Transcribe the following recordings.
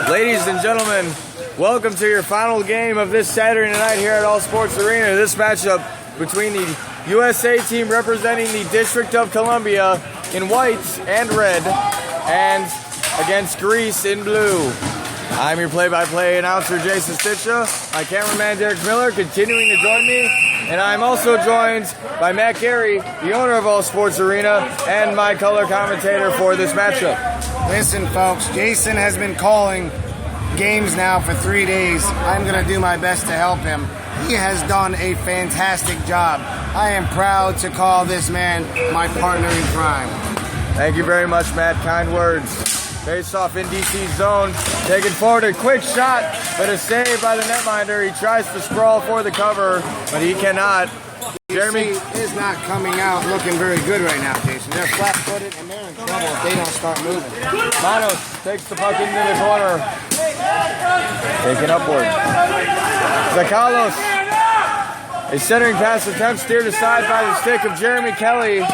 Ladies and gentlemen, welcome to your final game of this Saturday night here at All Sports Arena. This matchup between the USA team representing the District of Columbia in white and red and against Greece in blue. I'm your play-by-play announcer, Jason Stitcha. My cameraman, Derek Miller, continuing to join me. And I'm also joined by Matt Gary, the owner of All Sports Arena, and my color commentator for this matchup. Listen, folks, Jason has been calling games now for 3 days. I'm going to do my best to help him. He has done a fantastic job. I am proud to call this man my partner in crime. Thank you very much, Matt. Kind words. Face off in DC's zone. Taken forward, a quick shot, but a save by the netminder. He tries to sprawl for the cover, but he cannot. Jeremy is not coming out looking very good right now, Jason. They're flat-footed, and they're in trouble if they don't start moving. Manos takes the puck into the corner. Taken upward. Zakalos. A centering pass attempt steered aside by the stick of Jeremy Kelly.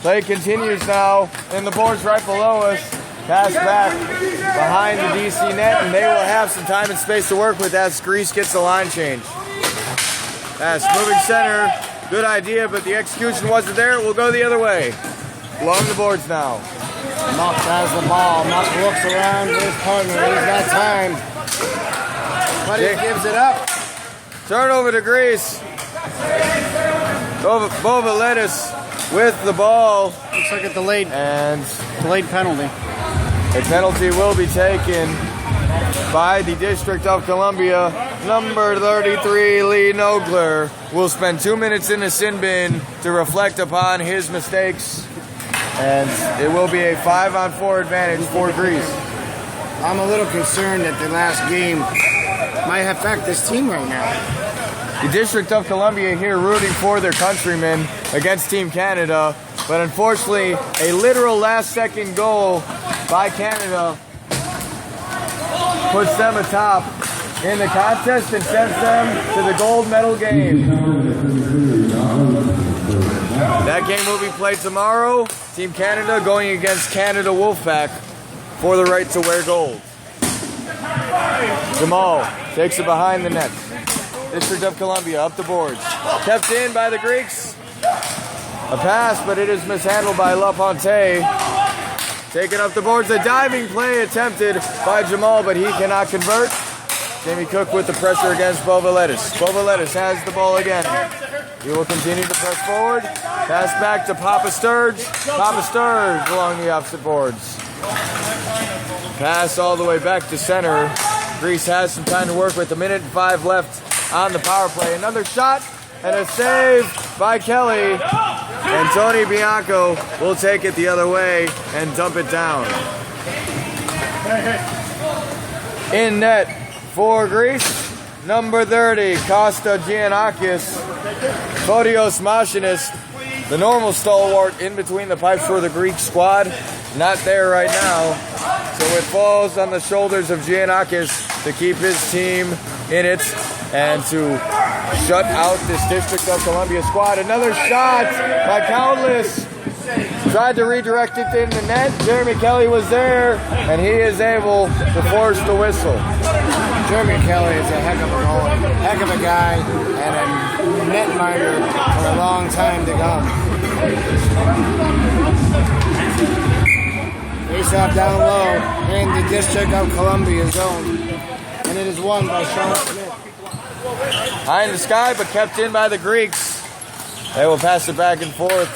Play continues now in the boards right below us. Pass back behind the DC net, and they will have some time and space to work with as Greece gets the line change. Pass moving center. Good idea, but the execution wasn't there. It will go the other way. Along the boards now. Muck has the ball. Muck looks around for his partner. He's got time. But he gives it up. Turnover to Greece. Bovalettis with the ball. Looks like a delayed penalty. A penalty will be taken by the District of Columbia. Number 33, Lee Nogler, will spend 2 minutes in the sin bin to reflect upon his mistakes. And it will be a 5-on-4 advantage for Greece. I'm a little concerned that the last game might affect this team right now. The District of Columbia here rooting for their countrymen against Team Canada, but unfortunately a literal last-second goal by Canada puts them atop in the contest and sends them to the gold medal game. That game will be played tomorrow. Team Canada going against Canada Wolfpack for the right to wear gold. Jamal takes it behind the net. District of Columbia up the boards. Kept in by the Greeks. A pass, but it is mishandled by LaPonte. Taken up the boards. A diving play attempted by Jamal, but he cannot convert. Jamie Cook with the pressure against Bovalettis. Bovalettis has the ball again. He will continue to press forward. Pass back to Papa Sturge. Papa Sturge along the opposite boards. Pass all the way back to center. Greece has some time to work with. 1:05 left on the power play. Another shot and a save by Kelly. And Tony Bianco will take it the other way and dump it down. In net for Greece, number 30, Costa Giannakis. Photios Machinis, the normal stalwart in between the pipes for the Greek squad. Not there right now. So it falls on the shoulders of Giannakis to keep his team in it and to shut out this District of Columbia squad. Another shot by Countless. Tried to redirect it in the net. Jeremy Kelly was there, and he is able to force the whistle. Jeremy Kelly is a heck of a goalie, heck of a guy, and a netminder for a long time to come. Face off down low in the District of Columbia zone, and it is won by Sean Smith. High in the sky, but kept in by the Greeks. They will pass it back and forth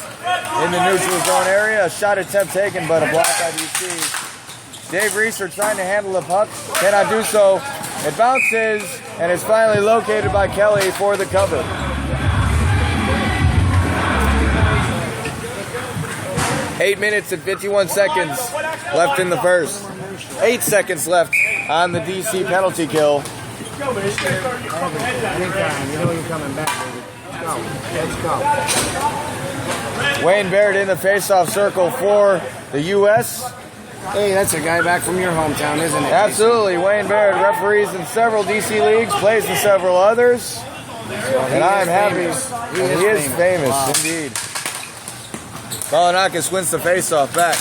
in the neutral zone area. A shot attempt taken, but a block by DC. Dave Reeser trying to handle the puck. Cannot do so. It bounces, and is finally located by Kelly for the cover. Eight minutes and 51 seconds left in the first. 8 seconds left on the DC penalty kill. Go, man. Anytime. You know you're coming back, baby. Let's go. Wayne Barrett in the face-off circle for the U.S. Hey, that's a guy back from your hometown, isn't it? Absolutely. Wayne Barrett referees in several DC leagues, plays in several others. And I'm happy. He is famous, wow. Indeed. Balanakis wins the face-off back.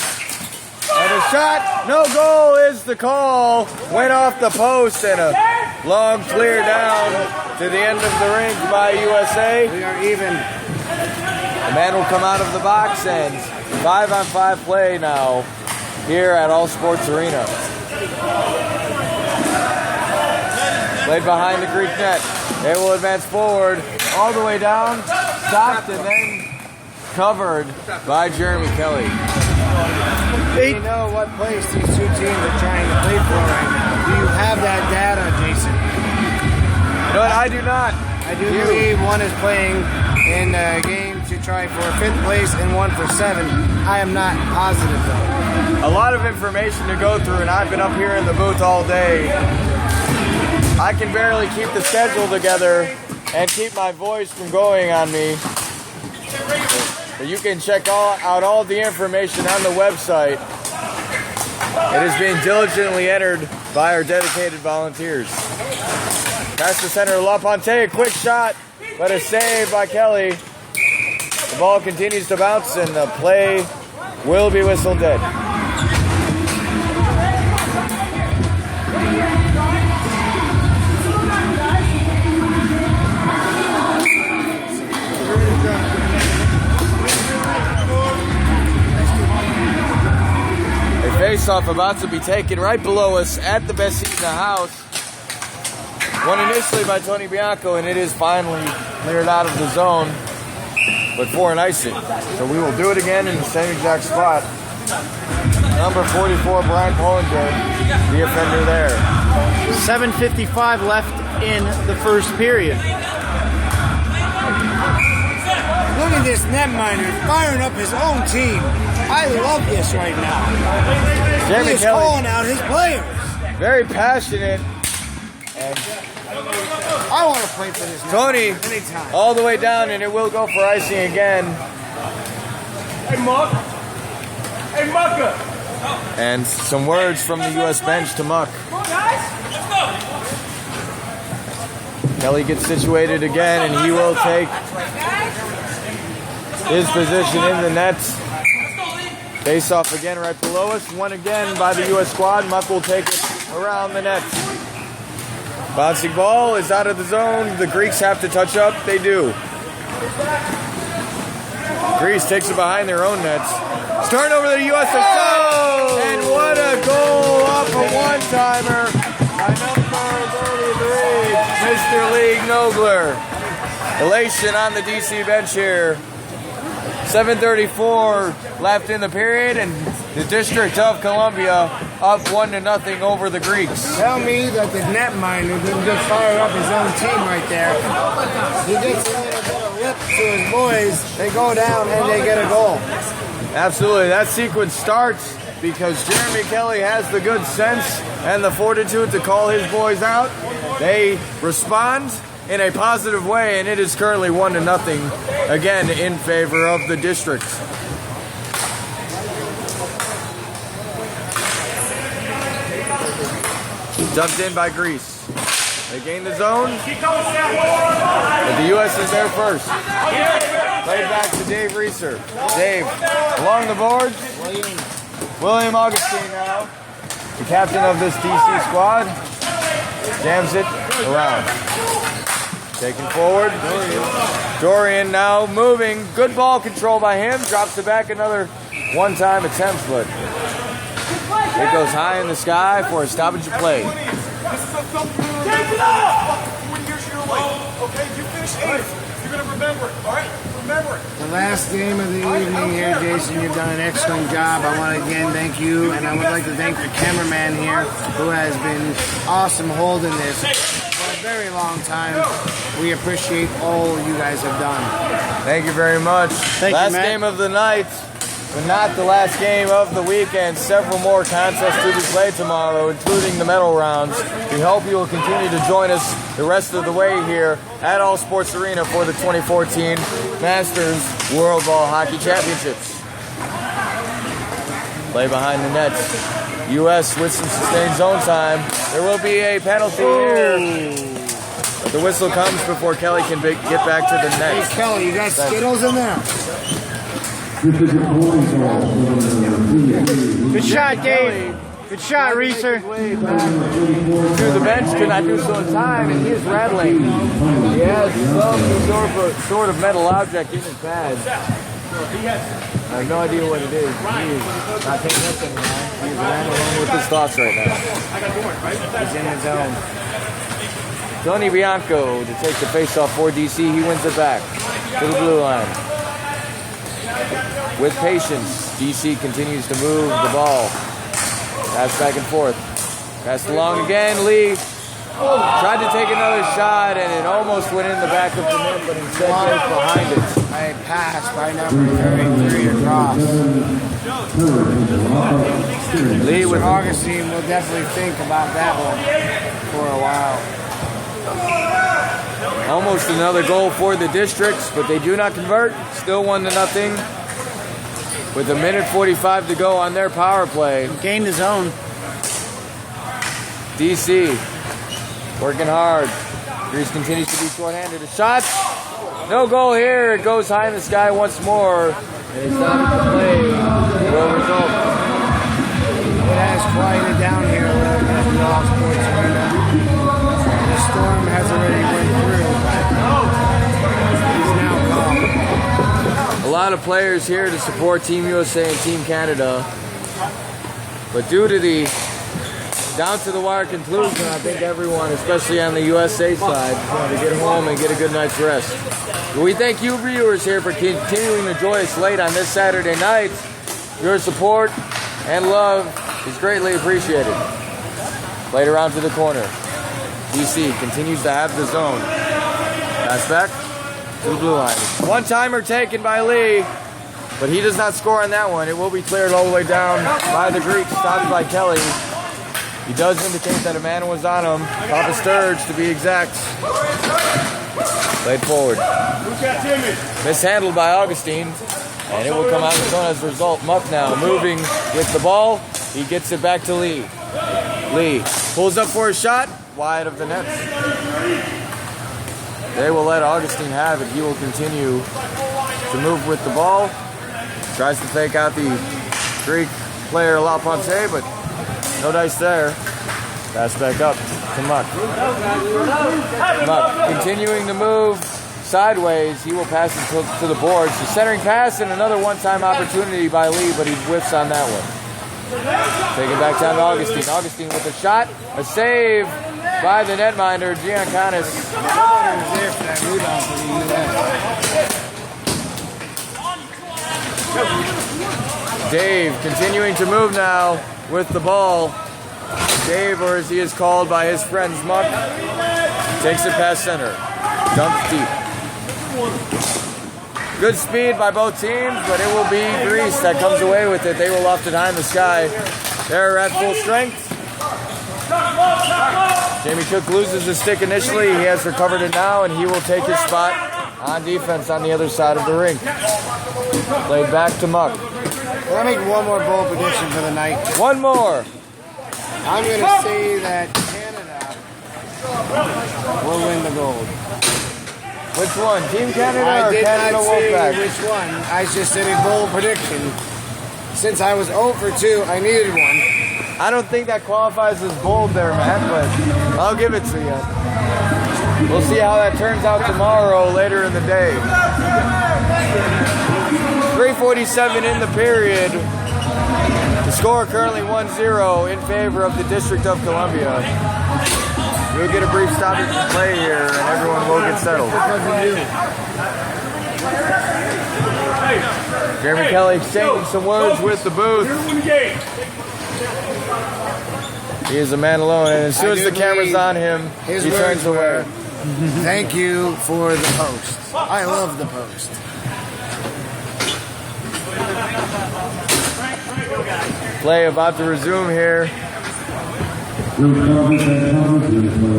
And a shot, no goal is the call. Went off the post and a long clear down to the end of the rink by USA. We are even. The man will come out of the box and 5-on-5 play now here at All Sports Arena. Played behind the Greek net. They will advance forward all the way down, stopped and then covered by Jeremy Kelly. You know what place these two teams are trying to play for right now. Do you have that data, Jason? No, I do not. I do believe one is playing in a game to try for 5th place and one for 7. I am not positive though. A lot of information to go through, and I've been up here in the booth all day. I can barely keep the schedule together and keep my voice from going on me. But you can check out all the information on the website. It is being diligently entered by our dedicated volunteers. Pass the center, LaPonte, a quick shot, but a save by Kelly. The ball continues to bounce and the play will be whistled dead. Face-off about to be taken right below us at the best seat in the house. Won initially by Tony Bianco, and it is finally cleared out of the zone, but for an icing. So we will do it again in the same exact spot. Number 44, Brian Pollinger, the offender there. 7:55 left in the first period. Look at this netminder firing up his own team. I love this right now. Jeremy He is Kelly, calling out his players. very passionate. And I want to play for this Tony, anytime. all the way down, and it will go for icing again. Hey, Muck. Hey, Mucka. And some words from the U.S. bench to Muck. Come on, guys. Let's go. Kelly gets situated again, and he will take his position in the nets. Face off again right below us. Won again by the U.S. squad. Muck will take it around the nets. Bouncing ball is out of the zone. The Greeks have to touch up. They do. Greece takes it behind their own nets. Start over to the U.S. And what a goal off a one-timer by number 33, Mr. League Nogler. Elation on the DC bench here. 7:34 left in the period, and the District of Columbia up 1-0 over the Greeks. Tell me that the netminder didn't just fire up his own team right there. He gets a little bit of lip to his boys. They go down and they get a goal. Absolutely. That sequence starts because Jeremy Kelly has the good sense and the fortitude to call his boys out. They respond in a positive way, and it is currently 1-0 again in favor of the District. Dumped in by Greece. They gain the zone, but the U.S. is there first. Played back to Dave Reeser. Dave, along the boards, William Augustine now, the captain of this DC squad, jams it around. Taken forward, Dorian now moving. Good ball control by him. Drops it back, another one-time attempt, but it goes high in the sky for a stoppage of play. Take it up! Here's your life. Okay, you finish 8th. You're going to remember it, all right? Remember it. The last game of the evening here, Jason, you've done an excellent job. I want to again thank you, and I would like to thank the cameraman here who has been awesome holding this for a very long time. We appreciate all you guys have done. Thank you very much. Thank you, last Matt. game of the night, but not the last game of the weekend. Several more contests to be played tomorrow, including the medal rounds. We hope you will continue to join us the rest of the way here at All Sports Arena for the 2014 Masters World Ball Hockey Championships. Play behind the nets. U.S. with some sustained zone time. There will be a penalty here. But the whistle comes before Kelly can get back to the Hey, net. Kelly, you got Skittles in there? Good shot, Dave. Good shot, Reeser. To the bench, could not do so in time, and he is rattling. He has some sort of metal object in his pad. I have no idea what it is. He is not taking this anymore. He is rattling with his thoughts right now. He's in his zone. Tony Bianco to take the face-off for DC. He wins it back to the blue line. With patience, DC continues to move the ball. Pass back and forth. Pass along again. Lee tried to take another shot, and it almost went in the back of the net, but instead went behind it. I passed by number 33 across. Lee with Augustine will definitely think about that one for a while. almost another goal for the Districts, but they do not convert. Still 1-0. With 1:45 to go on their power play. Gained his own. DC working hard. Grease continues to be short-handed. A shot. No goal here. It goes high in the sky once more. And it's not the play will result. It has quieted down here a little bit in the Sports Arena. The storm has already went through, but he's now calm. A lot of players here to support Team USA and Team Canada. But due to the down-to-the-wire conclusion, I think everyone, especially on the USA side, is going to get home and get a good night's rest. We thank you viewers here for continuing to join us late on this Saturday night. Your support and love is greatly appreciated. Played around to the corner. DC continues to have the zone. Pass back to the blue line. One-timer taken by Lee, but he does not score on that one. It will be cleared all the way down by the Greeks, stopped by Kelly. He does indicate that a man was on him. Papa Sturge, to be exact. Played forward. Mishandled by Augustine. And it will come out in zone as a result. Muck now moving with the ball. He gets it back to Lee. Lee pulls up for a shot. Wide of the net. They will let Augustine have it. He will continue to move with the ball. Tries to fake out the Greek player La Ponce, but no dice there. Pass back up to Muck. Muck continuing to move sideways. He will pass it to the boards. The centering pass and another one-time opportunity by Lee, but he whiffs on that one. Take it back down to Augustine. Augustine with a shot. A save by the netminder, Giancanis. Dave continuing to move now with the ball. Dave, or as he is called by his friends, Muck, takes it past center. Dumps deep. Good speed by both teams, but it will be Greece that comes away with it. They will loft it high in the sky. They're at full strength. Jamie Cook loses his stick initially. He has recovered it now, and he will take his spot on defense on the other side of the rink. Played back to Muck. Can I make one more bold prediction for the night? One more. I'm going to say that Canada will win the gold. Which one? Team Canada I or did Canada not say Wolfpack? which one. I just said a bold prediction. Since I was 0 for 2, I needed one. I don't think that qualifies as bold there, Matt, but I'll give it to you. We'll see how that turns out tomorrow, later in the day. 3:47 in the period. The score currently 1-0 in favor of the District of Columbia. We'll get a brief stoppage to play here, and everyone will get settled. Jeremy Kelly exchanging some words with the booth. He is a man alone, and as soon as the camera's on him, he turns away. Thank you for the post. I love the post. Play about to resume here.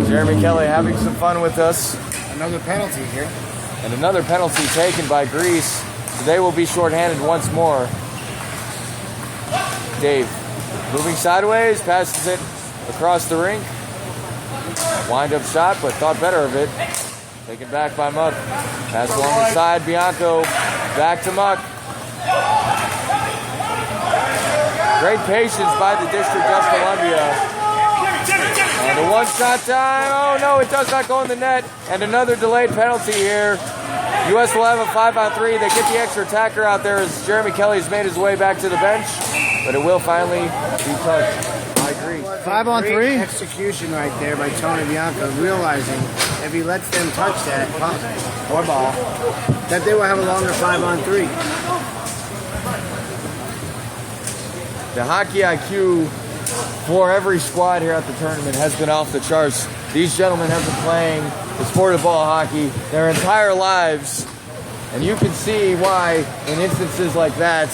Jeremy Kelly having some fun with us. Another penalty here. And another penalty taken by Greece. So they will be shorthanded once more. Dave moving sideways, passes it across the rink. Wind-up shot, but thought better of it. Taken back by Muck. Pass along the side, Bianco. Back to Muck. Great patience by the District of Columbia. And a one-shot time. Oh no, it does not go in the net. And another delayed penalty here. US will have a 5-on-3. They get the extra attacker out there as Jeremy Kelly's made his way back to the bench. But it will finally be touched. I agree. 5-on-3. Great execution right there by Tony Bianco, realizing if he lets them touch that puck or ball, that they will have a longer 5-on-3. The hockey IQ for every squad here at the tournament has been off the charts. These gentlemen have been playing the sport of ball hockey their entire lives, and you can see why in instances like that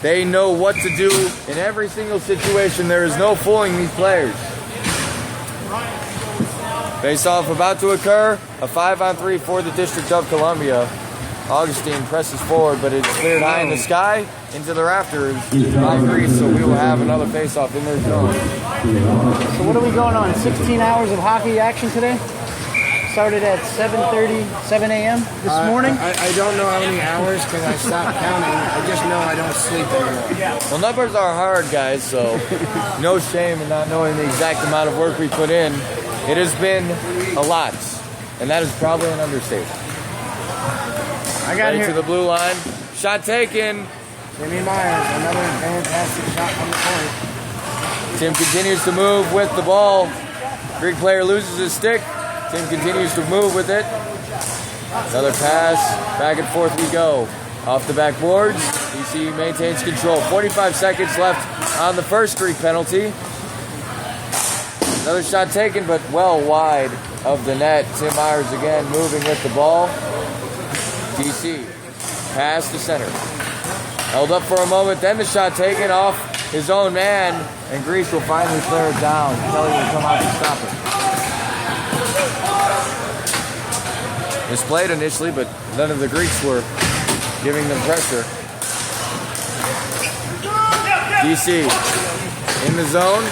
they know what to do in every single situation. There is no fooling these players. Face-off about to occur, a 5-on-3 for the District of Columbia. Augustine presses forward, but it's cleared high in the sky into the rafters by Greece, so we will have another face-off in their zone. So what are we going on? 16 hours of hockey action today? Started at 7:30, 7 a.m. this morning? I don't know how many hours because I stopped counting. I just know I don't sleep anymore. Well, numbers are hard, guys, so no shame in not knowing the exact amount of work we put in. It has been a lot, and that is probably an understatement. I got Ready here. to the blue line. Shot taken. Jimmy Myers, another fantastic shot from the point. Tim continues to move with the ball. Greek player loses his stick. Tim continues to move with it. Another pass. Back and forth we go. Off the backboards. DC maintains control. 45 seconds left on the first Greek penalty. Another shot taken, but well wide of the net. Tim Myers again moving with the ball. DC. Pass to center. Held up for a moment, then the shot taken off his own man, and Greece will finally clear it down. Kelly will come out to stop it. Misplayed initially, but none of the Greeks were giving them pressure. DC in the zone.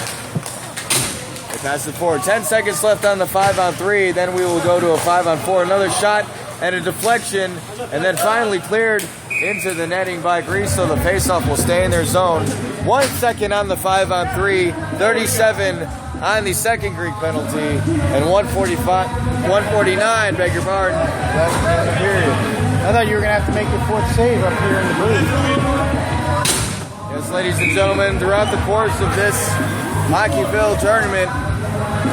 They pass it forward. 10 seconds left on the 5-on-3. Then we will go to a 5-on-4. Another shot and a deflection, and then finally cleared into the netting by Greece, so the faceoff will stay in their zone. 1 second on the 5-on-3, 37 on the second Greek penalty, and 149, beg your pardon, left in the period. I thought you were going to have to make your fourth save up here in the booth. Yes, ladies and gentlemen, throughout the course of this Hockeyville tournament,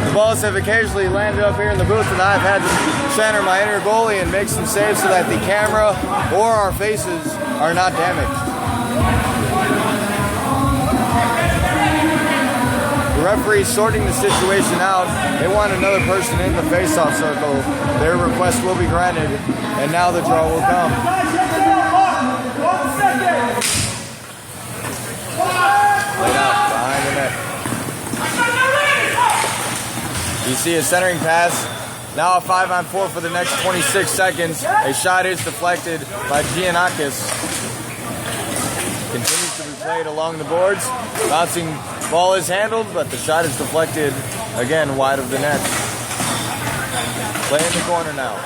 the balls have occasionally landed up here in the booth, and I've had to center my inner goalie and make some saves so that the camera or our faces are not damaged. The referee sorting the situation out. They want another person in the face-off circle. Their request will be granted, and now the draw will come. Laid out behind the net. You see a centering pass. Now a 5-on-4 for the next 26 seconds. A shot is deflected by Giannakis. Continues to be played along the boards. Bouncing ball is handled, but the shot is deflected again wide of the net. Play in the corner now.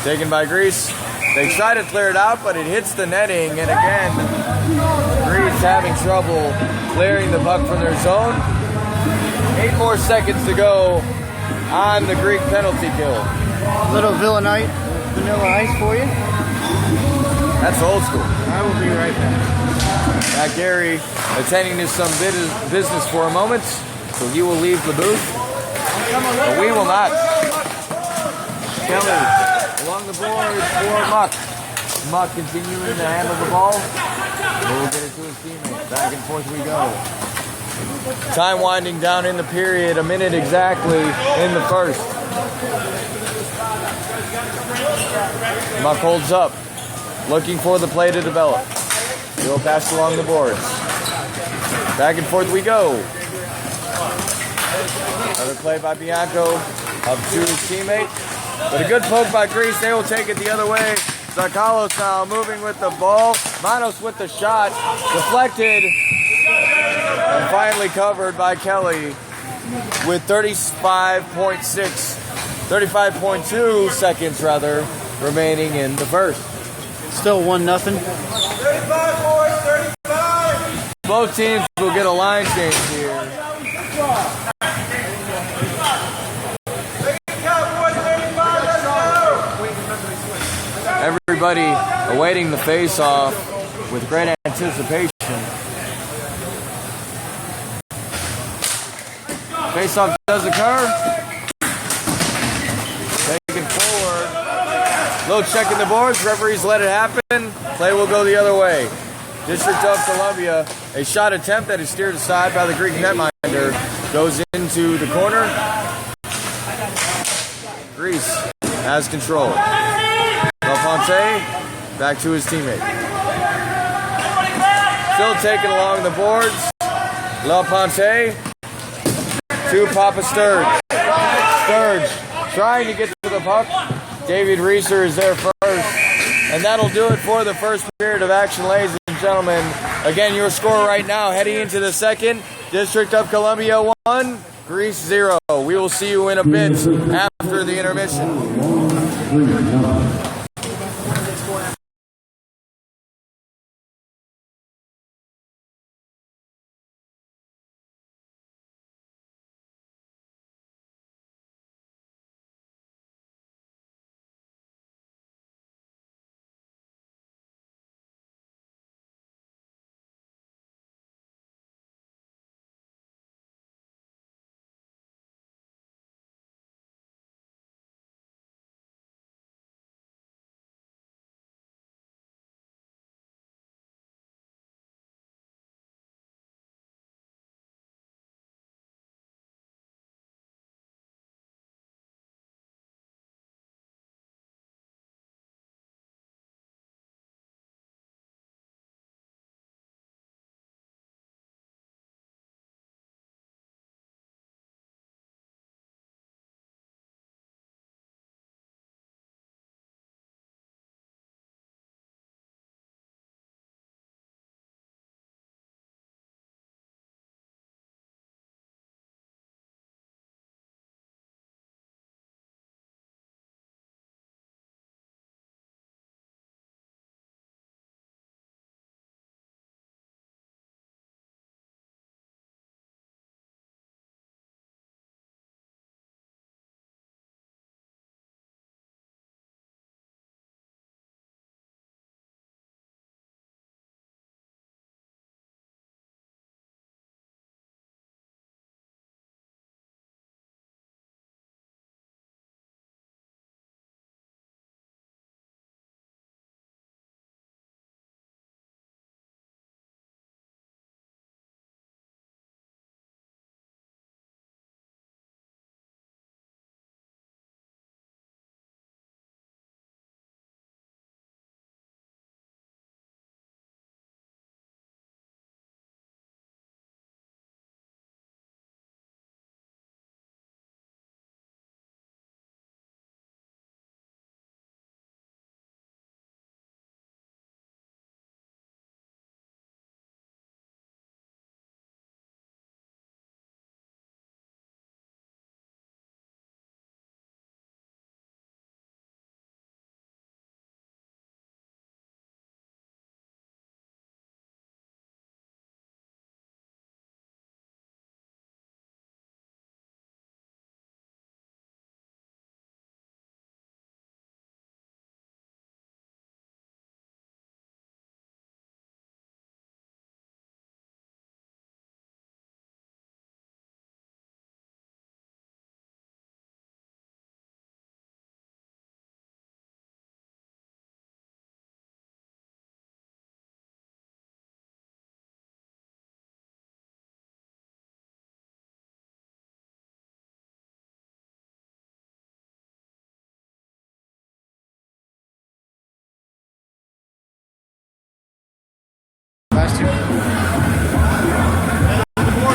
Taken by Greece. They try to clear it out, but it hits the netting, and again, Greece having trouble clearing the puck from their zone. 8 more seconds to go on the Greek penalty kill. Little vanilla ice for you. That's old school. I will be right back. Matt Gary attending to some business for a moment, so he will leave the booth. But we will not. Kelly along the board for Muck. Muck continuing to handle the ball. He will get it to his teammate. Back and forth we go. Time winding down in the period, a minute exactly in the first. Muck holds up, looking for the play to develop. He'll pass along the boards. Back and forth we go. Another play by Bianco up to his teammate. But a good poke by Greece. They will take it the other way. Zarkalos now moving with the ball. Manos with the shot. Deflected. And finally covered by Kelly with 35.2 seconds remaining in the first. Still 1-0. 35, boys, 35. Both teams will get a line change here. Everybody awaiting the face-off with great anticipation. Face-off does occur. Taken forward. Little check in the boards. Referees let it happen. Play will go the other way. District of Columbia. A shot attempt that is steered aside by the Greek netminder. Goes into the corner. Greece has control. LaFontaine back to his teammate. Still taken along the boards. LaFontaine to Papa Sturge. Sturge trying to get to the puck. David Reeser is there first. And that'll do it for the first period of action, ladies and gentlemen. Again, your score right now heading into the second. District of Columbia 1, Greece 0. We will see you in a bit after the intermission.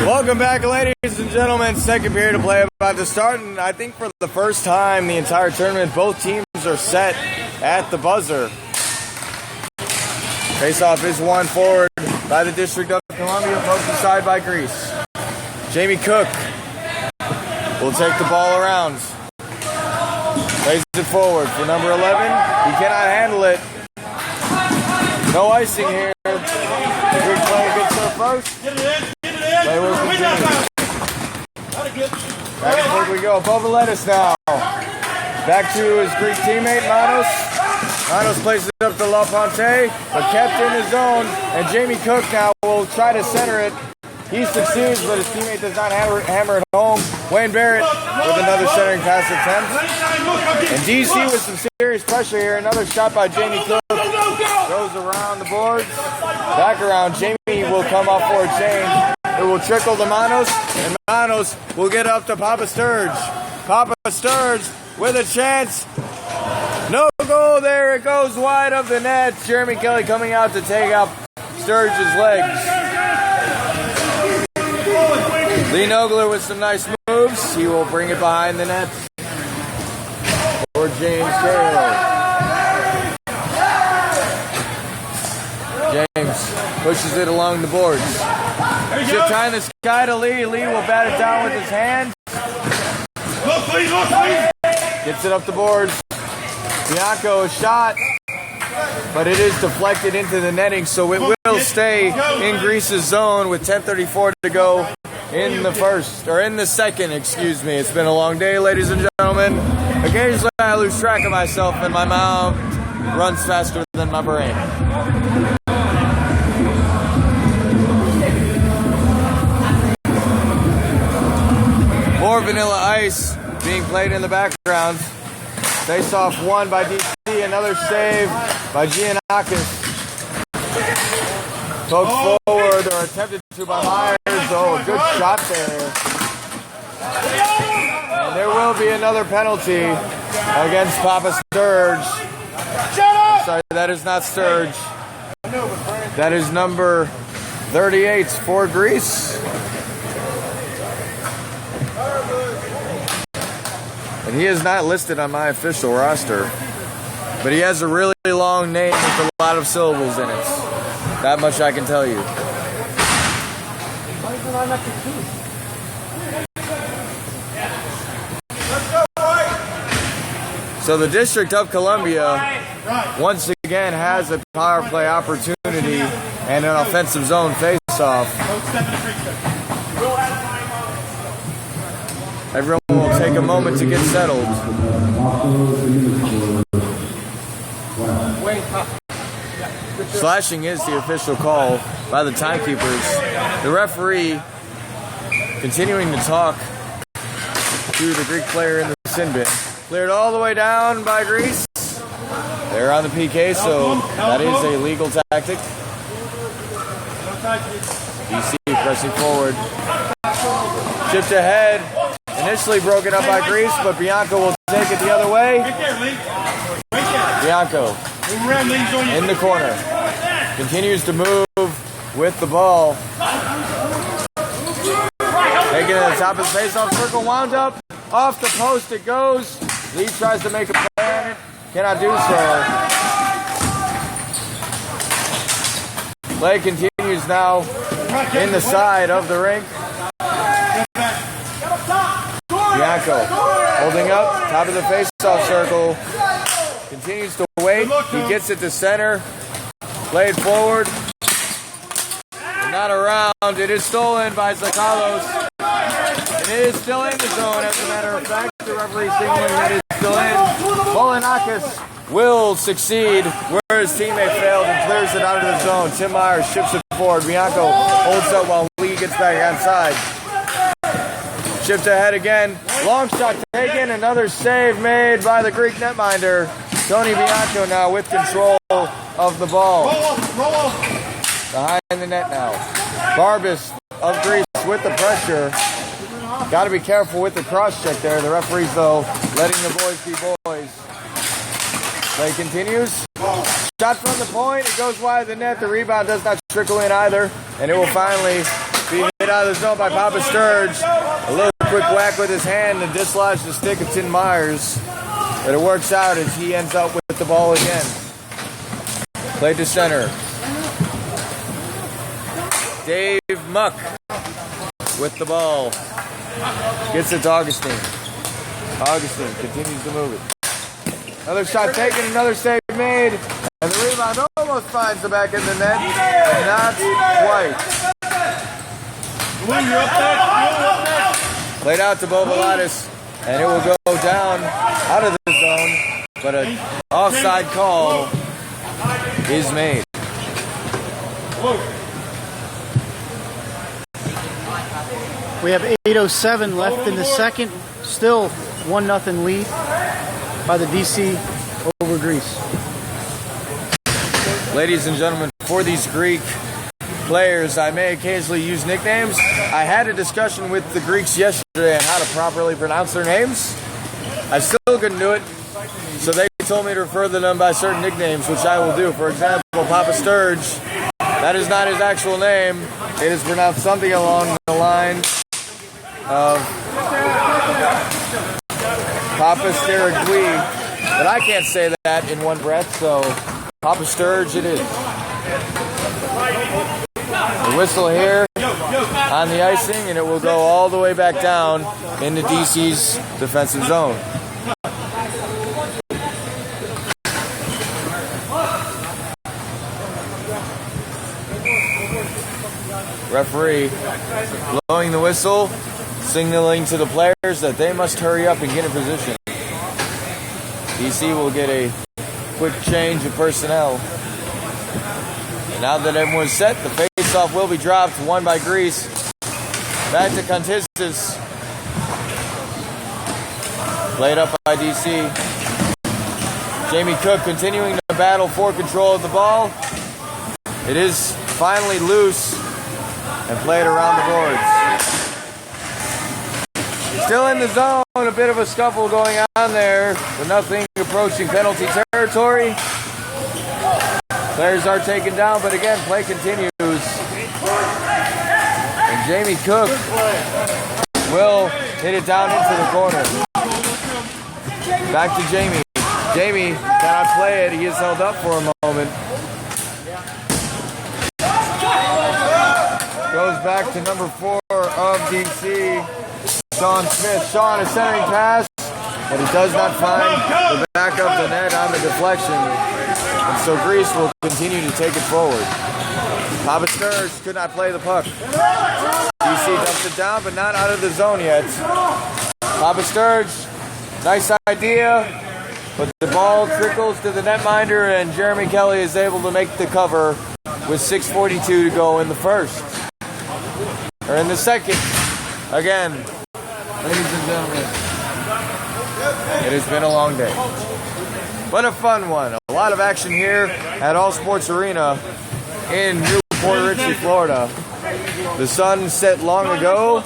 Welcome back, ladies and gentlemen. Second period of play about to start, and I think for the first time the entire tournament, both teams are set at the buzzer. Face-off is won forward by the District of Columbia, poked aside by Greece. Jamie Cook will take the ball around. Plays it forward for number 11. He cannot handle it. No icing here. The Greek player gets there first. close. Get it in. Get it in. Play will Wait that continue. Back and forth we go. Bovalettis now. Back to his Greek teammate, Manos. Manos places it up to LaPonte, but kept in his zone. And Jamie Cook now will try to center it. He succeeds, but his teammate does not hammer it home. Wayne Barrett with another centering pass attempt. And DC with some serious pressure here. Another shot by Jamie Cook. Goes around the boards. Back around. Jamie will come up for a change. It will trickle to Manos. And Manos will get up to Papa Sturge. Papa Sturge with a chance. No goal there. It goes wide of the net. Jeremy Kelly coming out to take out Sturge's legs. Lee Nogler with some nice moves. He will bring it behind the net for James Taylor. James pushes it along the boards. Zip tie in the sky to Lee. Lee will bat it down with his hands. Look, please, look, please. Gets it up the boards. Bianco a shot, but it is deflected into the netting, so it will stay in Greece's zone with 10:34 to go in the first, or in the second, excuse me. It's been a long day, ladies and gentlemen. Occasionally I lose track of myself and my mouth runs faster than my brain. More Vanilla Ice being played in the background. Face off won by DC, another save by Giannakis. Poked forward, or attempted to by Myers. Oh, good shot there. And there will be another penalty against Papa Sturge. Sorry, that is not Sturge. That is number 38 for Greece. And he is not listed on my official roster. But he has a really long name with a lot of syllables in it. That much I can tell you. So the District of Columbia once again has a power play opportunity and an offensive zone face-off. Everyone will take a moment to get settled. Slashing is the official call by the timekeepers. The referee continuing to talk to the Greek player in the sin bin. Cleared all the way down by Greece. They're on the PK, so that is a legal tactic. DC pressing forward. Chipped ahead. Initially broken up by Greece, but Bianco will take it the other way. Bianco in the corner. Continues to move with the ball. Taking it to the top of the face-off circle. Wound up. Off the post it goes. Lee tries to make a play. Cannot do so. Play continues now in the side of the rink. Bianco holding up, top of the face-off circle. Continues to wait. He gets it to center. Played forward. Not around. It is stolen by Zakalos. It is still in the zone, as a matter of fact. The referee signaling that it's still in. Molinakis will succeed where his teammate failed and clears it out of the zone. Tim Myers ships it forward. Bianco holds up while Lee gets back outside. Shift ahead again. Long shot taken. Another save made by the Greek netminder. Tony Bianco now with control of the ball. Behind the net now. Barbas of Greece with the pressure. Got to be careful with the cross check there. The referees, though, letting the boys be boys. Play continues. Shot from the point. It goes wide of the net. The rebound does not trickle in either. And it will finally be hit out of the zone by Papa Sturge. A little quick whack with his hand and dislodge the stick of Tim Myers. But it works out as he ends up with the ball again. Played to center. Dave Muck with the ball. Gets it to Augustine. Augustine continues to move it. Another shot taken, another save made. And the rebound almost finds the back of the net. And not quite. Played out to Bovalatis, and it will go down out of the zone, but an offside call is made. We have 8:07 left in the second. Still 1-0 lead by the DC over Greece. Ladies and gentlemen, for these Greek players, I may occasionally use nicknames. I had a discussion with the Greeks yesterday on how to properly pronounce their names. I still couldn't do it, so they told me to refer to them by certain nicknames, which I will do. For example, Papa Sturge, that is not his actual name. It is pronounced something along the lines of Papa Sterigui, but I can't say that in one breath, so Papa Sturge it is. The whistle here on the icing, and it will go all the way back down into DC's defensive zone. Referee blowing the whistle, signaling to the players that they must hurry up and get in position. DC will get a quick change of personnel. And now that everyone's set, the face-off will be dropped, won by Greece. Back to Kontistis. Played up by DC. Jamie Cook continuing to battle for control of the ball. It is finally loose and played around the boards. Still in the zone, a bit of a scuffle going on there, but nothing approaching penalty territory. Players are taken down, but again, play continues. And Jamie Cook will hit it down into the corner. Back to Jamie. Jamie cannot play it. He is held up for a moment. Goes back to number 4 of DC, Sean Smith. Sean, a centering pass, but he does not find the back of the net on the deflection. And so Greece will continue to take it forward. Papa Sturge could not play the puck. DC dumps it down, but not out of the zone yet. Papa Sturge, nice idea, but the ball trickles to the netminder, and Jeremy Kelly is able to make the cover with 6:42 to go in the first. Or in the second. Again, ladies and gentlemen, it has been a long day. But a fun one. A lot of action here at All Sports Arena in Newport Richey, Florida. The sun set long ago,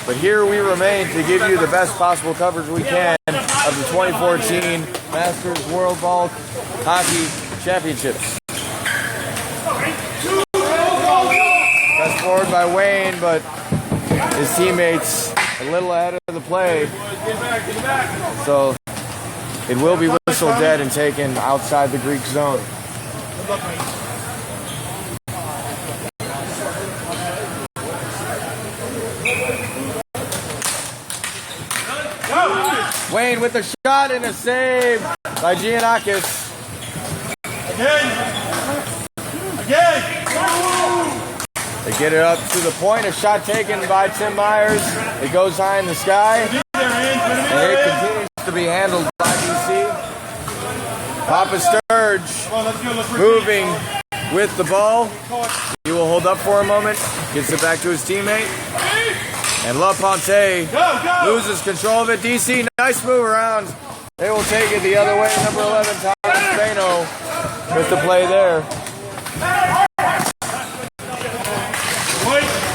but here we remain to give you the best possible coverage we can of the 2014 Masters World Ball Hockey Championships. Pressed forward by Wayne, but his teammates a little ahead of the play. So it will be whistled dead and taken outside the Greek zone. Wayne with a shot and a save by Giannakis. Again. They get it up to the point. A shot taken by Tim Myers. It goes high in the sky. And it continues to be handled by DC. Papa Sturge moving with the ball. He will hold up for a moment. Gets it back to his teammate. And LaPonte loses control of it. DC, nice move around. They will take it the other way. Number 11, Thomas Spano with the play there.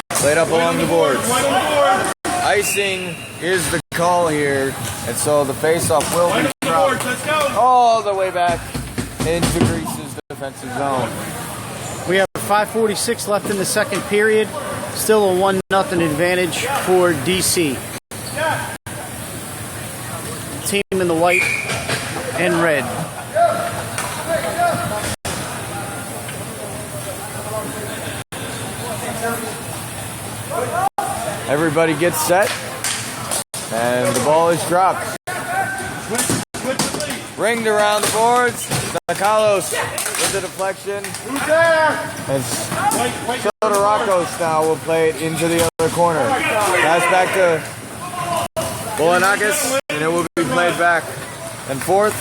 Played up along the boards. Icing is the call here. And so the face-off will be dropped all the way back into Greece's defensive zone. We have 5:46 left in the second period. Still a 1-0 advantage for DC. Team in the white and red. Everybody gets set, and the ball is dropped. Ringed around the boards. Zakalos with the deflection. Who's there? And Sotorakos now will play it into the other corner. Pass back to Bolanakis, and it will be played back and forth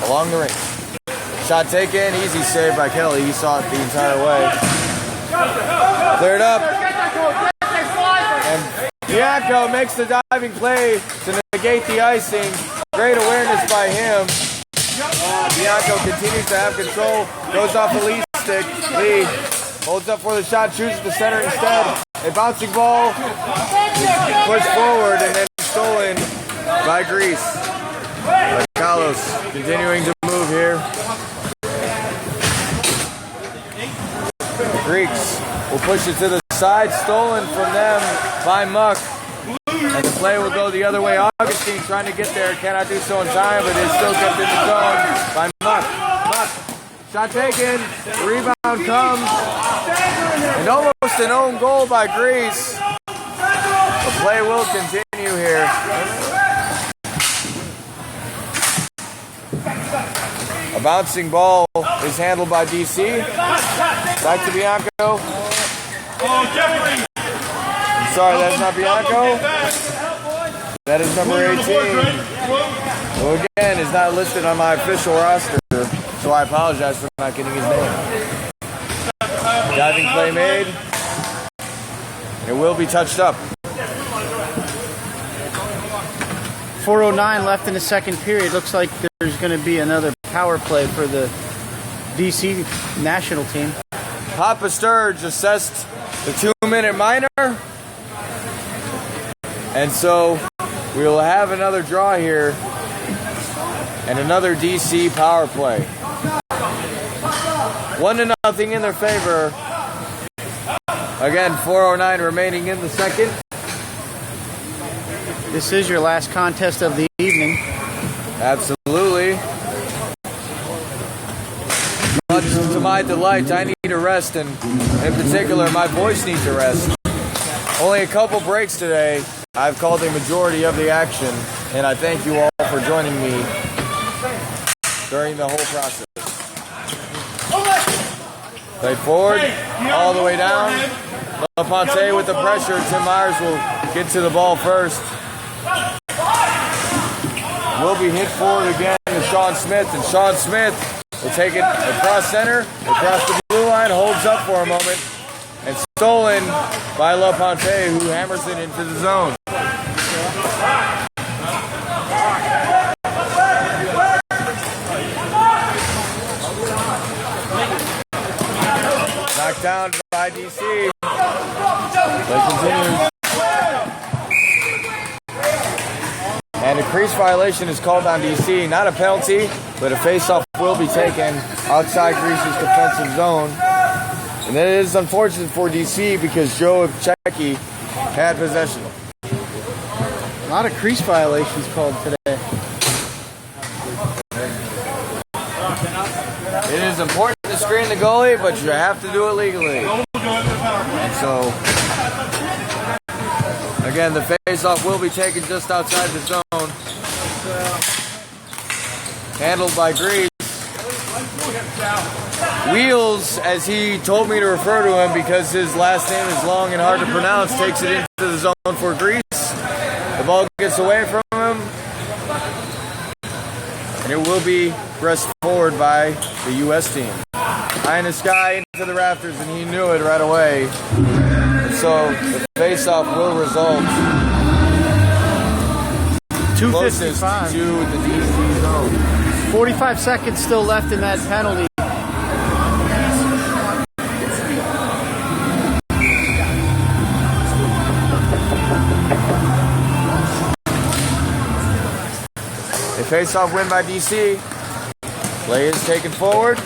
along the ring. Shot taken, easy save by Kelly. He saw it the entire way. Cleared up. And Bianco makes the diving play to negate the icing. Great awareness by him. Bianco continues to have control. Goes off the Lee stick. Lee holds up for the shot, shoots at the center instead. A bouncing ball pushed forward and then stolen by Greece. But Carlos continuing to move here. The Greeks will push it to the side, stolen from them by Muck. And the play will go the other way. Augustine trying to get there, cannot do so in time, but is still kept in the zone by Muck. Muck, shot taken, the rebound comes, and almost an own goal by Greece. The play will continue here. A bouncing ball is handled by DC. Back to Bianco. I'm sorry, that's not Bianco. That is number 18. Who again is not listed on my official roster, so I apologize for not getting his name. Diving play made. It will be touched up. 4:09 left in the second period. Looks like there's going to be another power play for the DC national team. Papa Sturge assessed the 2-minute minor. And so we will have another draw here and another DC power play. 1-0 in their favor. Again, 4:09 remaining in the second. This is your last contest of the evening. Absolutely. Much to my delight, I need a rest, and in particular, my voice needs a rest. Only a couple breaks today. I've called a majority of the action, and I thank you all for joining me during the whole process. Play forward, all the way down. LaPonte with the pressure. Tim Myers will get to the ball first. Will be hit forward again to Sean Smith, and Sean Smith will take it across center, across the blue line, holds up for a moment, and stolen by LaPonte, who hammers it into the zone. Knocked down by DC. Play continues. And a crease violation is called on DC. Not a penalty, but a face-off will be taken outside Greece's defensive zone. And it is unfortunate for DC because Joe Checky had possession. A lot of crease violations called today. It is important to screen the goalie, but you have to do it legally. And so, again, the face-off will be taken just outside the zone. Handled by Greece. Wheels, as he told me to refer to him because his last name is long and hard to pronounce, takes it into the zone for Greece. The ball gets away from him. And it will be pressed forward by the U.S. team. High in the sky into the rafters, and he knew it right away. And so the face-off will result 2:55 to the DC zone. 45 seconds still left in that penalty. A face-off win by DC. Play is taken forward.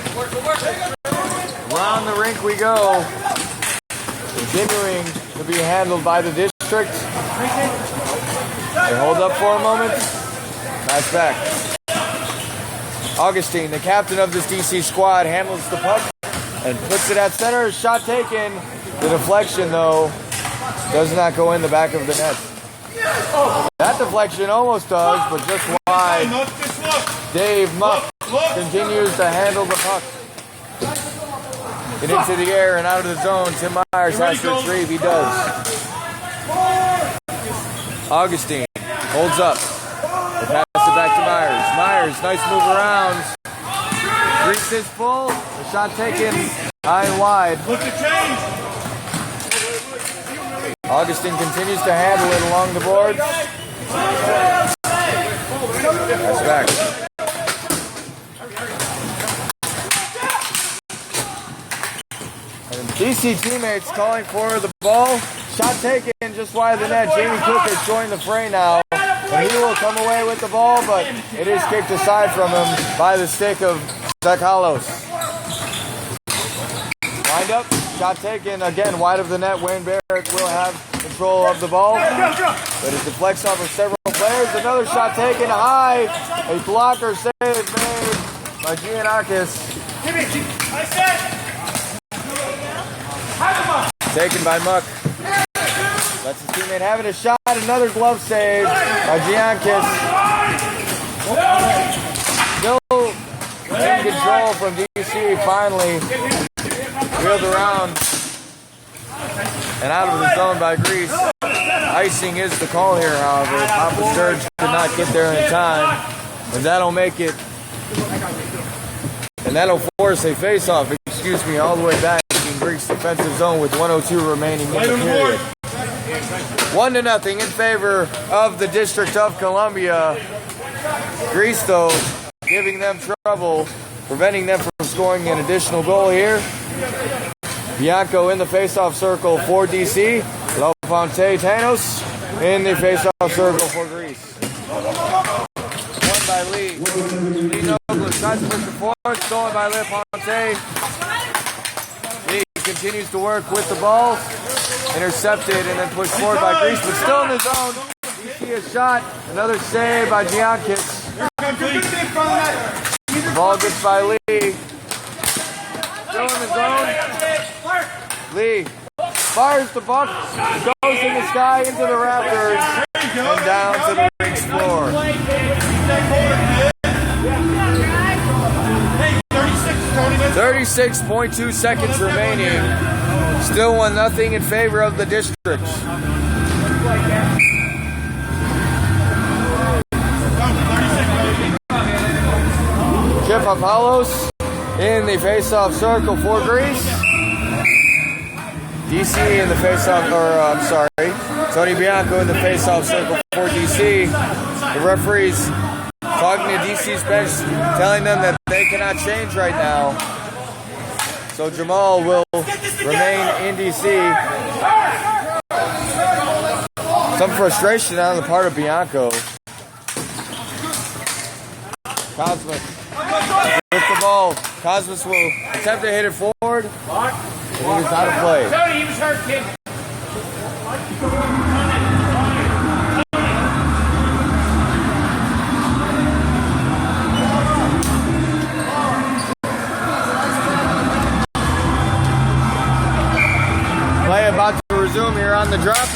Around the rink we go. Continuing to be handled by the district. They hold up for a moment. Nice back. Augustine, the captain of this DC squad, handles the puck and puts it at center. Shot taken. The deflection, though, does not go in the back of the net. That deflection almost does, but just wide. Dave Muck continues to handle the puck. and into the air and out of the zone. Tim Myers has to retrieve. He does. Augustine holds up. They pass it back to Myers. Myers, nice move around. Reese is full. The shot taken high and wide. Augustine continues to handle it along the boards. That's back. And DC teammates calling for the ball. Shot taken just wide of the net. Jamie Cook has joined the fray now. And he will come away with the ball, but it is kicked aside from him by the stick of Zakalos. Wind up, shot taken again wide of the net. Wayne Barrett will have control of the ball, but it deflects off of several players. Another shot taken high. A blocker save made by Giannakis. Taken by Muck. Lets his teammate have it a shot. Another glove save by Giannakis. Still in control from DC. Finally wheeled around and out of the zone by Greece. Icing is the call here, however. Papa Sturge did not get there in time. And that'll make it. And that'll force a face-off, all the way back in Greek's defensive zone with 1:02 remaining in the period. 1-0 in favor of the District of Columbia. Greece, though, giving them trouble, preventing them from scoring an additional goal here. Bianco in the face-off circle for DC. LaFontaine Thanos in the face-off circle for Greece. Won by Lee. Lee Douglas tries to push it forward. Stolen by LaFontaine. Lee continues to work with the ball. Intercepted and then pushed forward by Greece, but still in the zone. DC a shot. Another save by Giannakis. The ball gets by Lee. Still in the zone. Lee fires the puck, goes in the sky into the rafters, and down to the ring floor. 36.2 seconds remaining. Still 1-0 in favor of the Districts. Chip Apollos in the face-off circle for Greece. DC in the face-off, Tony Bianco in the face-off circle for DC. The referees talking to DC's bench, telling them that they cannot change right now. So Jamal will remain in DC. Some frustration on the part of Bianco. Cosmas with the ball. Cosmas will attempt to hit it forward. It is out of play. Tony, he was hurt, kid. Play about to resume here on the drop.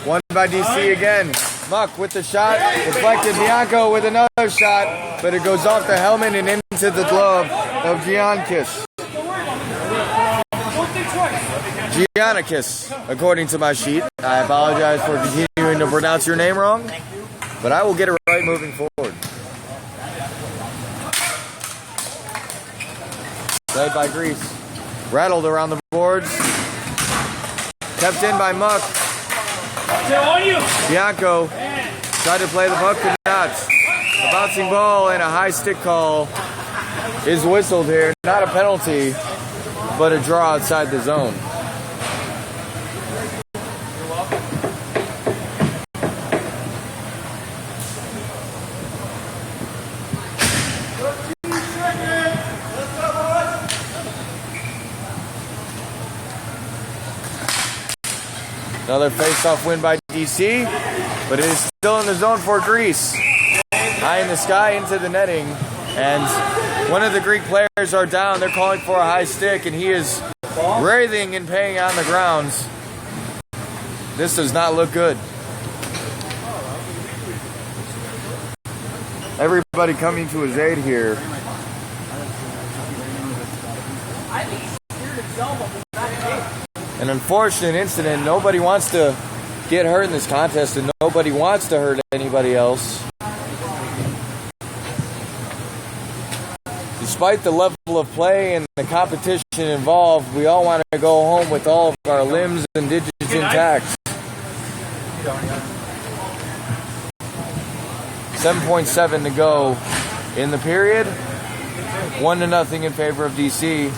Won by DC again. Muck with the shot. Deflected. Bianco with another shot, but it goes off the helmet and into the glove of Giannakis. Giannakis, according to my sheet. I apologize for continuing to pronounce your name wrong, but I will get it right moving forward. Played by Greece. Rattled around the boards. Kept in by Muck. Bianco tried to play the puck, could not. A bouncing ball and a high stick call is whistled here. Not a penalty, but a draw outside the zone. Another face-off win by DC, but it is still in the zone for Greece. High in the sky into the netting, and one of the Greek players are down. They're calling for a high stick, and he is writhing and paying on the grounds. This does not look good. Everybody coming to his aid here. an unfortunate incident. Nobody wants to get hurt in this contest, and nobody wants to hurt anybody else. Despite the level of play and the competition involved, we all want to go home with all of our limbs and digits intact. 7.7 to go in the period. 1-0 in favor of DC.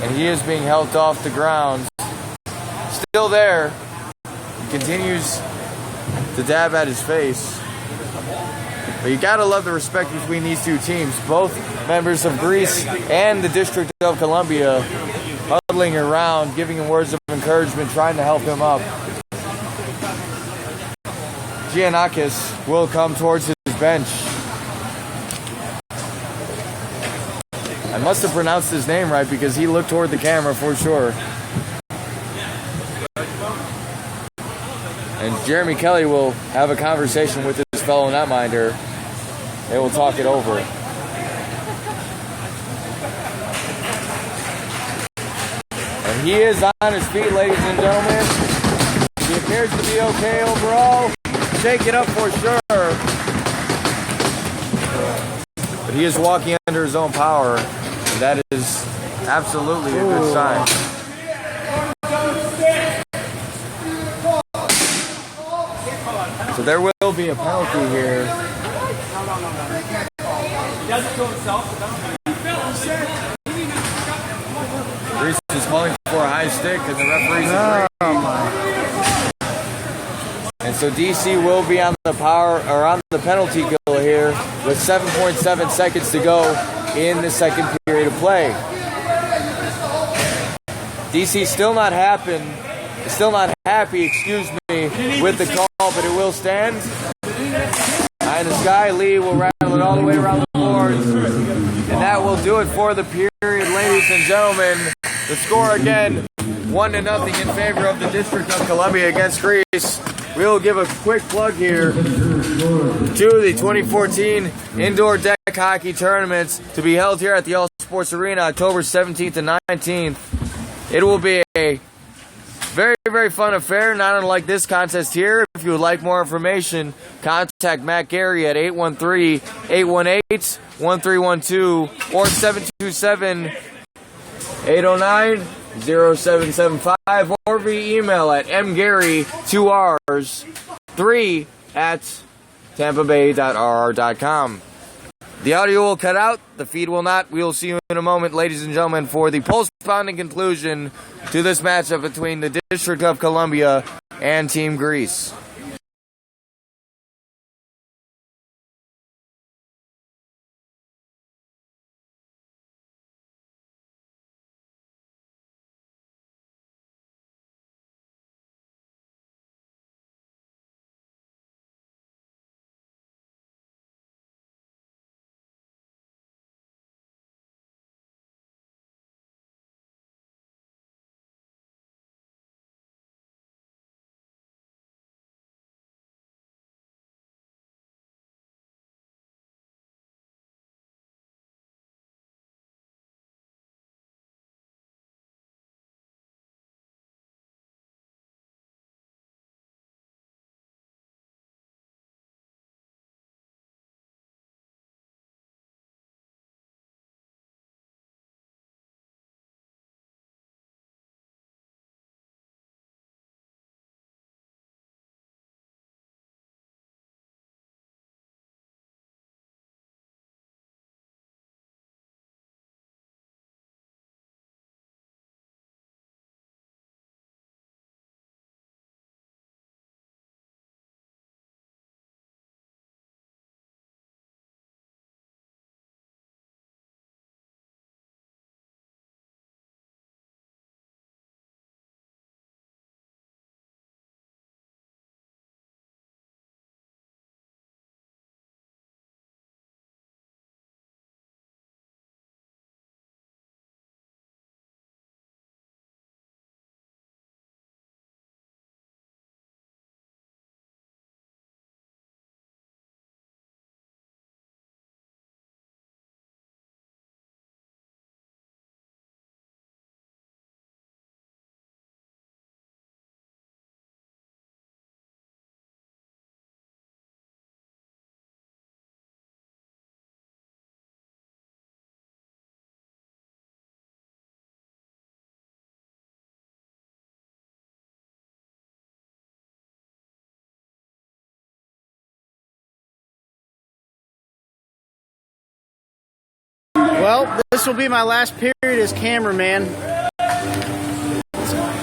And he is being helped off the ground. Still there. He continues to dab at his face. But you gotta love the respect between these two teams. Both members of Greece and the District of Columbia huddling around, giving him words of encouragement, trying to help him up. Giannakis will come towards his bench. I must have pronounced his name right because he looked toward the camera for sure. And Jeremy Kelly will have a conversation with his fellow netminder. They will talk it over. And he is on his feet, ladies and gentlemen. He appears to be okay overall. Shake it up for sure. But he is walking under his own power, and that is absolutely a good sign. So there will be a penalty here. Greece is calling for a high stick, and the referee's agreeing. And so DC will be on the on the penalty kill here with 7.7 seconds to go in the second period of play. DC still not happy, with the call, but it will stand. High in the sky, Lee will rattle it all the way around the boards. And that will do it for the period, ladies and gentlemen. The score again, 1-0 in favor of the District of Columbia against Greece. We will give a quick plug here to the 2014 Indoor Deck Hockey Tournaments to be held here at the All Sports Arena October 17th and 19th. It will be a very, very fun affair, not unlike this contest here. If you would like more information, contact Matt Gary at 813-818-1312 or 727-809-0775 or via email at mgary3@tampabay.rr.com. The audio will cut out, the feed will not. We will see you in a moment, ladies and gentlemen, for the post-pounding conclusion to this matchup between the District of Columbia and Team Greece. Well, this will be my last period as cameraman.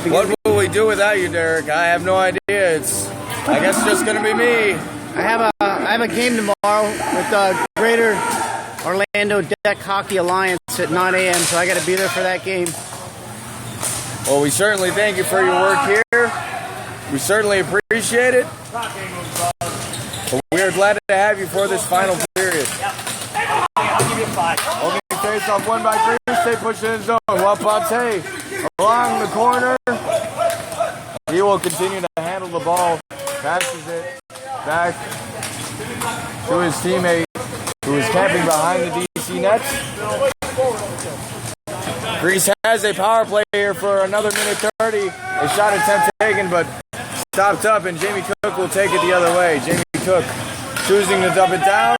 What will we do without you, Derek? I have no idea. I guess, just going to be me. I have a game tomorrow with the Greater Orlando Deck Hockey Alliance at 9 a.m., so I got to be there for that game. Well, we certainly thank you for your work here. We certainly appreciate it. But we are glad to have you for this final period. I'll give you 5. Opening face-off won by Greece. They push it in zone. Wapate along the corner. He will continue to handle the ball. Passes it back to his teammate who is camping behind the DC nets. Greece has a power play here for another minute 30. A shot attempt taken, but stopped up, and Jamie Cook will take it the other way. Jamie Cook choosing to dump it down.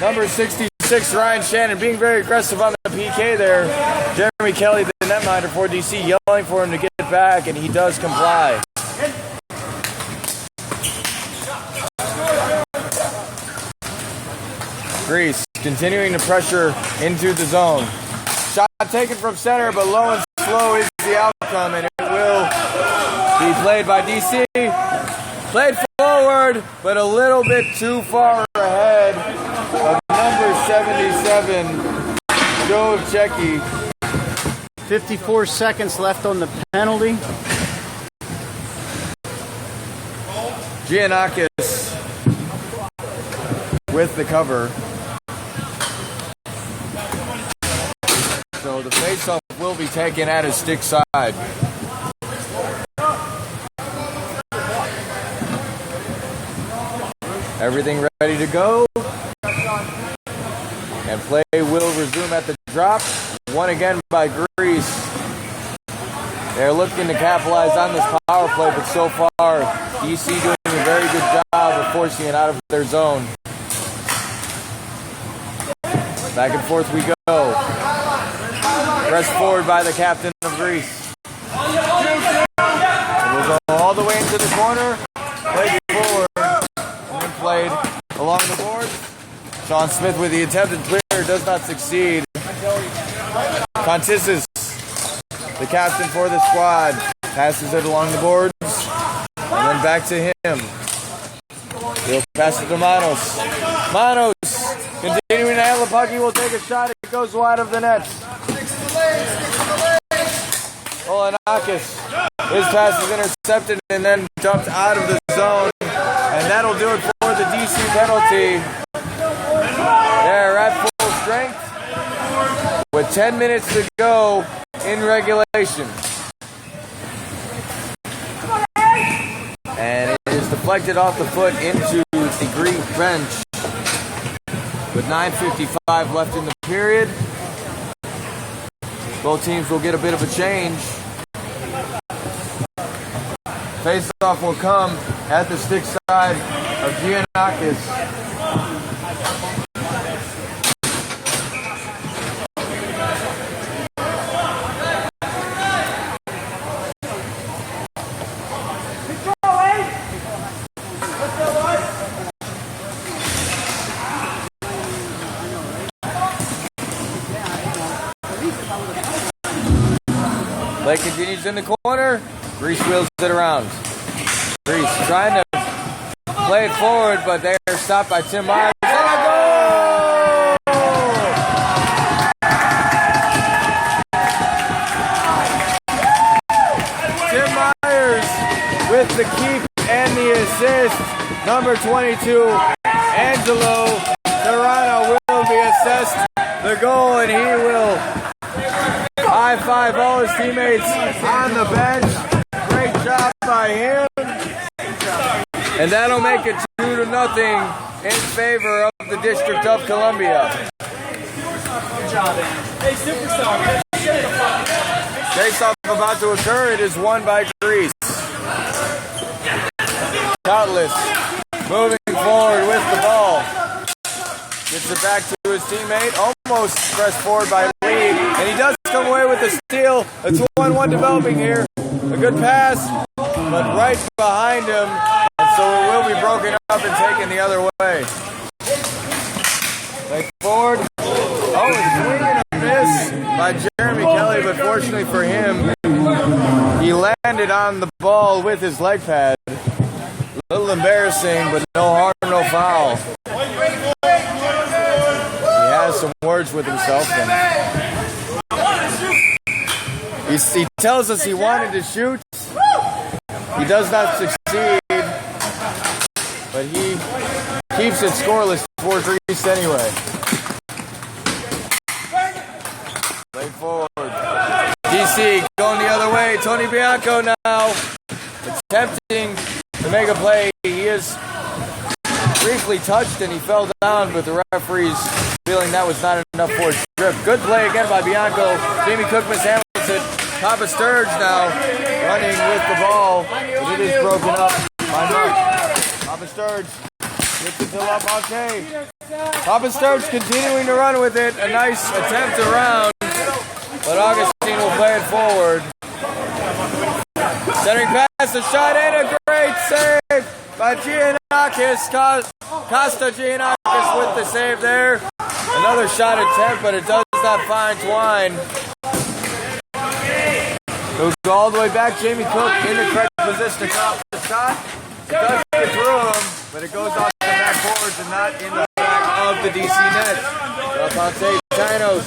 Number 66, Ryan Shannon, being very aggressive on the PK there. Jeremy Kelly, the netminder for DC, yelling for him to get back, and he does comply. Greece continuing to pressure into the zone. Shot taken from center, but low and slow is the outcome, and it will be played by DC. Played forward, but a little bit too far ahead of number 77, Joe Checki. 54 seconds left on the penalty. Giannakis with the cover. So the faceoff will be taken at his stick side. Everything ready to go. And play will resume at the drop. Won again by Greece. They're looking to capitalize on this power play, but so far, DC doing a very good job of forcing it out of their zone. Back and forth we go. Pressed forward by the captain of Greece. We'll go all the way into the corner. Played forward. And then played along the boards. Sean Smith with the attempted clear does not succeed. Contissus, the captain for the squad, passes it along the boards. And then back to him. He'll pass it to Manos. Manos, continuing to handle the puck, he will take a shot. It goes wide of the net. Olenakis, his pass is intercepted and then dumped out of the zone. And that'll do it for the DC penalty. They're at full strength with 10 minutes to go in regulation. And it is deflected off the foot into the Greek bench with 9:55 left in the period. Both teams will get a bit of a change. Face-off will come at the stick side of Giannakis. Play continues in the corner. Greece wheels it around. Greece trying to play it forward, but they are stopped by Tim Myers. And a goal! Tim Myers with the keep and the assist. Number 22, Angelo Serrano will be assessed the goal, and he will high-five all his teammates on the bench. Great job by him. And that'll make it 2-0 in favor of the District of Columbia. Good job, man. Hey, superstar. Face-off about to occur. It is won by Greece. Cutlass moving forward with the ball. Gets it back to his teammate. Almost pressed forward by Lee. And he does come away with the steal. A 2-on-1 developing here. A good pass, but right behind him. And so it will be broken up and taken the other way. Play forward. unfortunately for him, he landed on the ball with his leg pad. A little embarrassing, but no harm, no foul. He has some words with himself. He tells us he wanted to shoot. He does not succeed, but he keeps it scoreless towards Reese anyway. Play forward. DC going the other way. Tony Bianco now attempting to make a play. He is briefly touched and he fell down, but the referee's feeling that was not enough for a trip. Good play again by Bianco. Jamie Cook mishandles it. Papa Sturge now running with the ball, but it is broken up by Mark. Papa Sturge gets it to LaFontaine. Papa Sturge continuing to run with it. A nice attempt around, but Augustine will play it forward. Centering pass, a shot, and a great save by Giannakis. Costa Giannakis with the save there. Another shot attempt, but it does not find Twine. Goes all the way back. Jamie Cook in the correct position to drop the shot. It does get through him, but it goes off the backboards and not in the back of the DC net. LaFontaine Chinos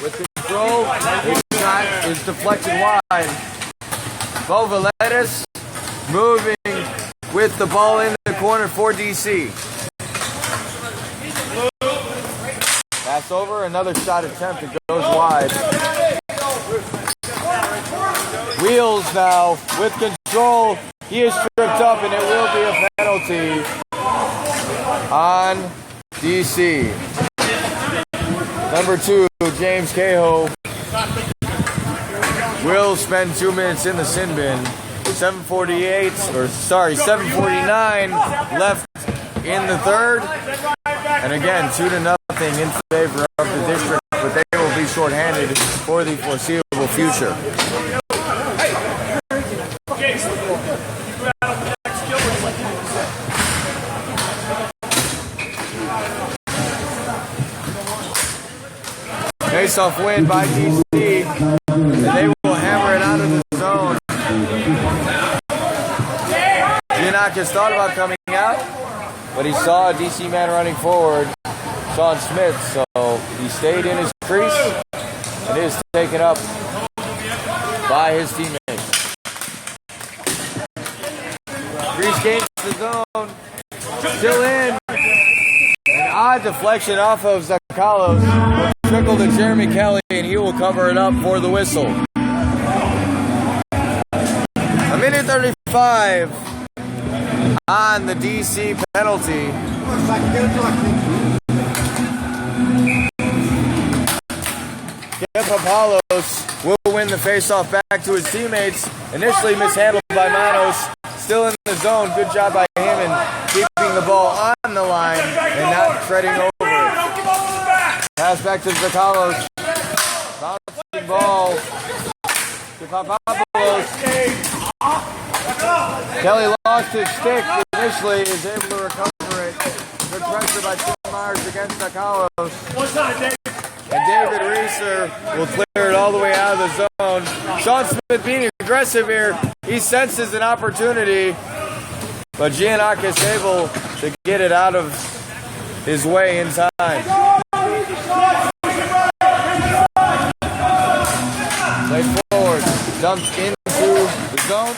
with control. His shot is deflected wide. Bo Valdez moving with the ball in the corner for DC. Pass over, another shot attempt. It goes wide. Wheels now with control. He is tripped up and it will be a penalty on DC. Number 2, James Cahill will spend 2 minutes in the sin bin. 7:49 left in the third. And again, 2-0 in favor of the district, but they will be shorthanded for the foreseeable future. Face-off win by DC, and they will hammer it out of the zone. Giannakis thought about coming out, but he saw a DC man running forward, Sean Smith, so he stayed in his crease and is taken up by his teammates. Grease gains the zone, still in. An odd deflection off of Zakalos will trickle to Jeremy Kelly, and he will cover it up for the whistle. A minute 35 on the DC penalty. Kip Apollos will win the faceoff back to his teammates. Initially mishandled by Manos. Still in the zone. Good job by him in keeping the ball on the line and not treading over it. Pass back to Zakalos. Bouncing ball to Papadopoulos. Kelly lost his stick initially, is able to recover it. Good pressure by Tim Myers against Zakalos. And David Reeser will clear it all the way out of the zone. Sean Smith being aggressive here. He senses an opportunity, but Giannakis able to get it out of his way in time. Play forward, dumped into the zone.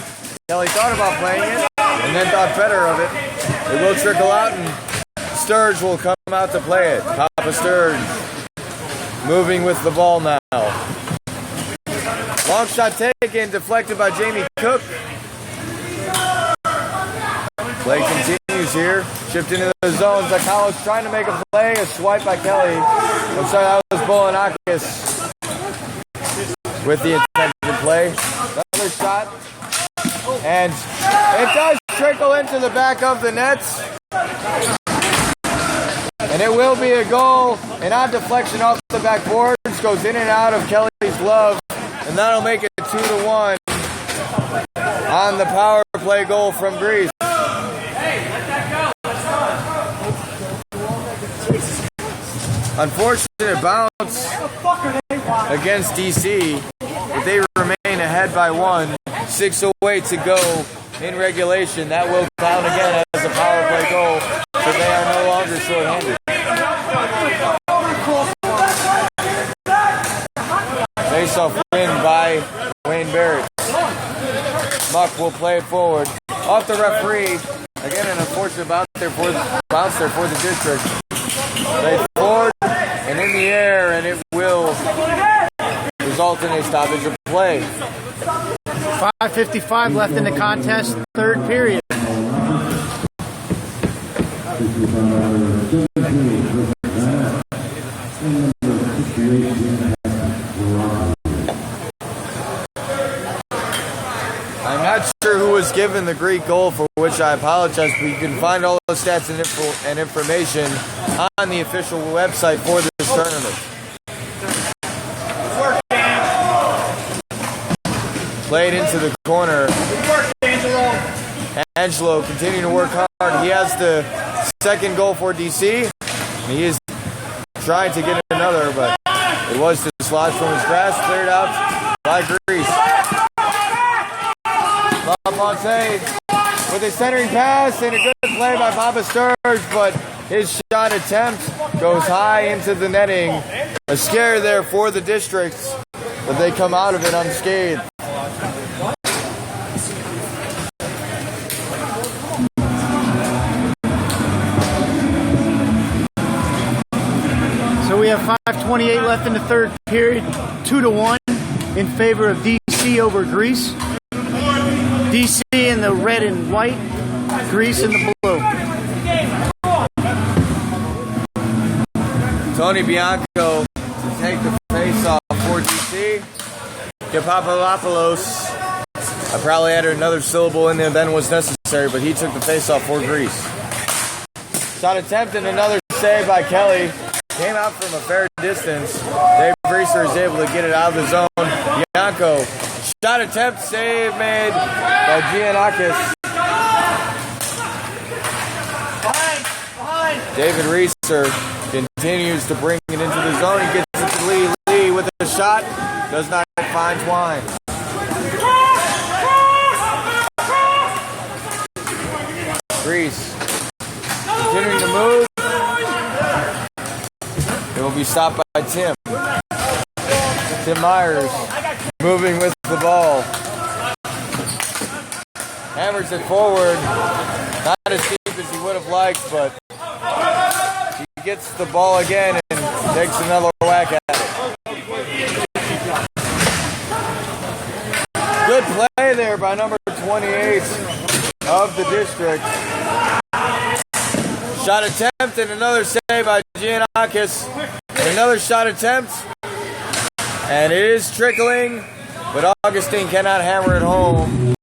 Kelly thought about playing it and then thought better of it. It will trickle out and Sturge will come out to play it. Papa Sturge moving with the ball now. Long shot taken, deflected by Jamie Cook. Play continues here. Shift into the zone. Zakalos trying to make a play. A swipe by Kelly. I'm sorry, that was Bolanakis with the intended play. Another shot. And it does trickle into the back of the nets. And it will be a goal. An odd deflection off the backboards. Goes in and out of Kelly's glove. And that'll make it 2-1 on the power play goal from Greece. Unfortunate bounce against DC, but they remain ahead by 1. 6:08 to go in regulation. That will count again as a power play goal, so they are no longer shorthanded. Face-off win by Wayne Barrett. Muck will play it forward. Off the referee. Again, an unfortunate bounce there for the district. Played forward and in the air, and it will result in a stoppage of play. 5:55 left in the contest, third period. I'm not sure who was given the Greek goal, for which I apologize, but you can find all the stats and information on the official website for this tournament. Played into the corner. Angelo continuing to work hard. He has the second goal for DC. He is trying to get another, but it was dislodged from his grasp, cleared out by Greece. LaPonte with a centering pass and a good play by Papa Sturge, but his shot attempt goes high into the netting. A scare there for the districts, but they come out of it unscathed. So we have 5:28 left in the third period, 2-1 in favor of DC over Greece. DC in the red and white, Greece in the blue. Tony Bianco to take the face-off for DC. Kapapalopoulos. I probably added another syllable in there than was necessary, but he took the face-off for Greece. Shot attempt and another save by Kelly. Came out from a fair distance. Dave Greaser is able to get it out of the zone. Bianco. Shot attempt, save made by Giannakis. David Reeser continues to bring it into the zone. He gets it to Lee. Lee with a shot. Does not find Twine. Greece continuing to move. It will be stopped by Tim. Tim Myers moving with the ball. Hammers it forward. Not as deep as he would have liked, but he gets the ball again and takes another whack at it. Good play there by number 28 of the district. Shot attempt and another save by Giannakis. Another shot attempt. And it is trickling, but Augustine cannot hammer it home.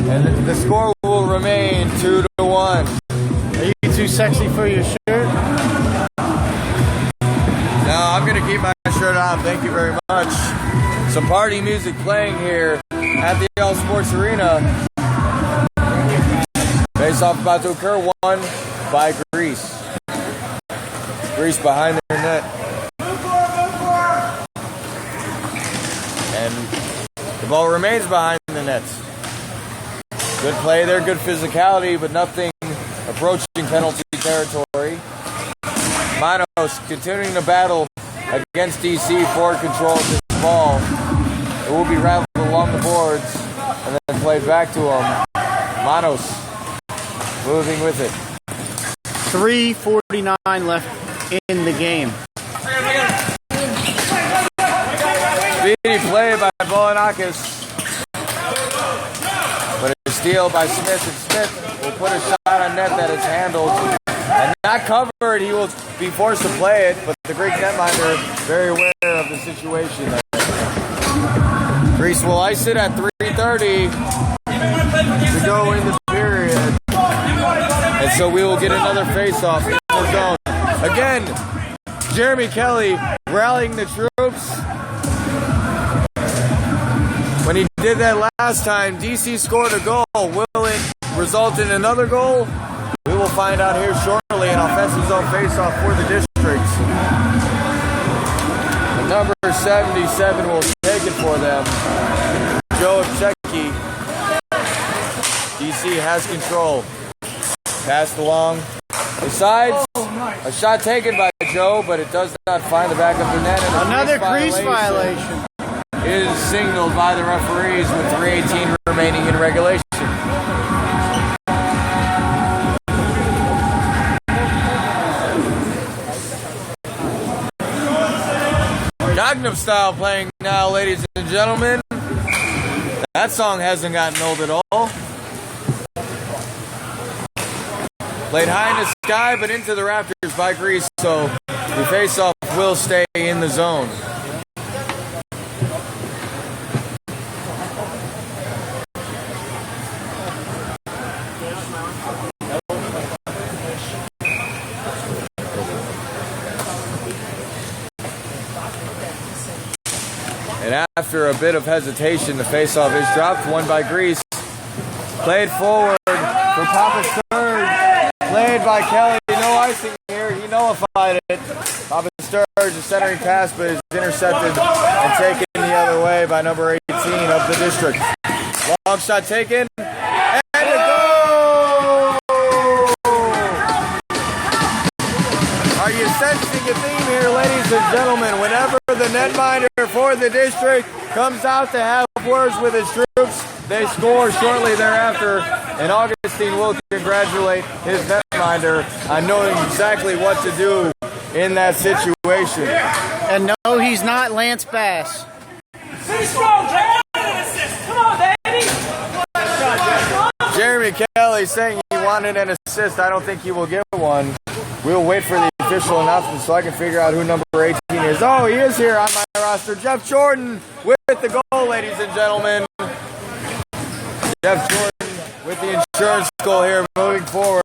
And the score will remain 2-1. Are you too sexy for your shirt? No, I'm going to keep my shirt on. Thank you very much. Some party music playing here at the All Sports Arena. Face-off about to occur, won by Greece. Greece behind their net. And the ball remains behind the nets. Good play there, good physicality, but nothing approaching penalty territory. Manos continuing to battle against DC for control of this ball. It will be rattled along the boards and then played back to him. Manos moving with it. 3:49 left in the game. Speedy play by Bolanakis. But a steal by Smith, and Smith will put a shot on net that is handled and not covered. He will be forced to play it, but the Greek netminder very aware of the situation there. Greece will ice it at 3:30 to go in the period. And so we will get another face-off in the zone. Again, Jeremy Kelly rallying the troops. When he did that last time, DC scored a goal. Will it result in another goal? We will find out here shortly. An offensive zone face-off for the district. Number 77 will take it for them. Joe Checki. DC has control. Passed along the sides. A shot taken by Joe, but it does not find the back of the net. And Another crease violation is signaled by the referees with 3:18 remaining in regulation. Gangnam Style playing now, ladies and gentlemen. That song hasn't gotten old at all. Played high in the sky, but into the rafters by Greece, so the face-off will stay in the zone. And after a bit of hesitation, the face-off is dropped, won by Greece. Played forward for Papa Sturge. Played by Kelly. No icing here. He nullified it. Papa Sturge, the centering pass, but is intercepted and taken the other way by number 18 of the district. Long shot taken. And a goal! Are you sensing a theme here, ladies and gentlemen? Whenever the netminder for the district comes out to have words with his troops, they score shortly thereafter, and Augustine will congratulate his netminder on knowing exactly what to do in that situation. And no, he's not Lance Bass. Come on, baby! Jeremy Kelly saying he wanted an assist. I don't think he will get one. We'll wait for the official announcement so I can figure out who number 18 is. Oh, he is here on my roster. Jeff Jordan with the goal, ladies and gentlemen. Jeff Jordan with the insurance goal here moving forward.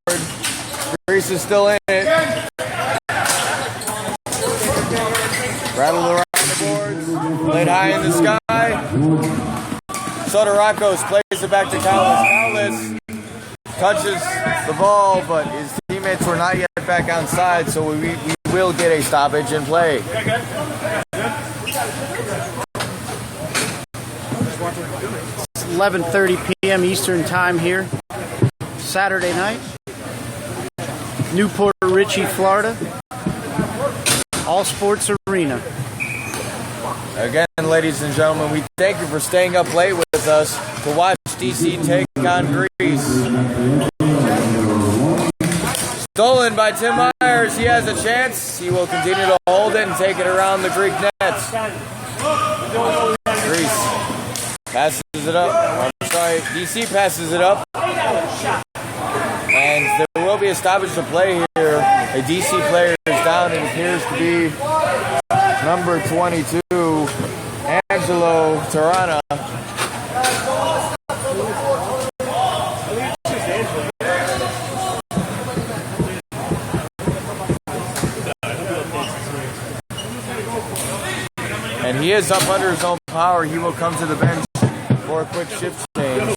Greece is still in it. Rattled around the boards. Played high in the sky. Sotorakos plays it back to Kaulis. Kaulis touches the ball, but his teammates were not yet back onside, so we will get a stoppage in play. It's 11:30 p.m. Eastern time here, Saturday night. Newport Richey, Florida. All Sports Arena. Again, ladies and gentlemen, we thank you for staying up late with us to watch DC take on Greece. Stolen by Tim Myers. He has a chance. He will continue to hold it and take it around the Greek nets. Greece passes it up. I'm sorry, DC passes it up. And there will be a stoppage to play here. A DC player is down. It appears to be number 22, Angelo Tirana. And he is up under his own power. He will come to the bench for a quick shift change.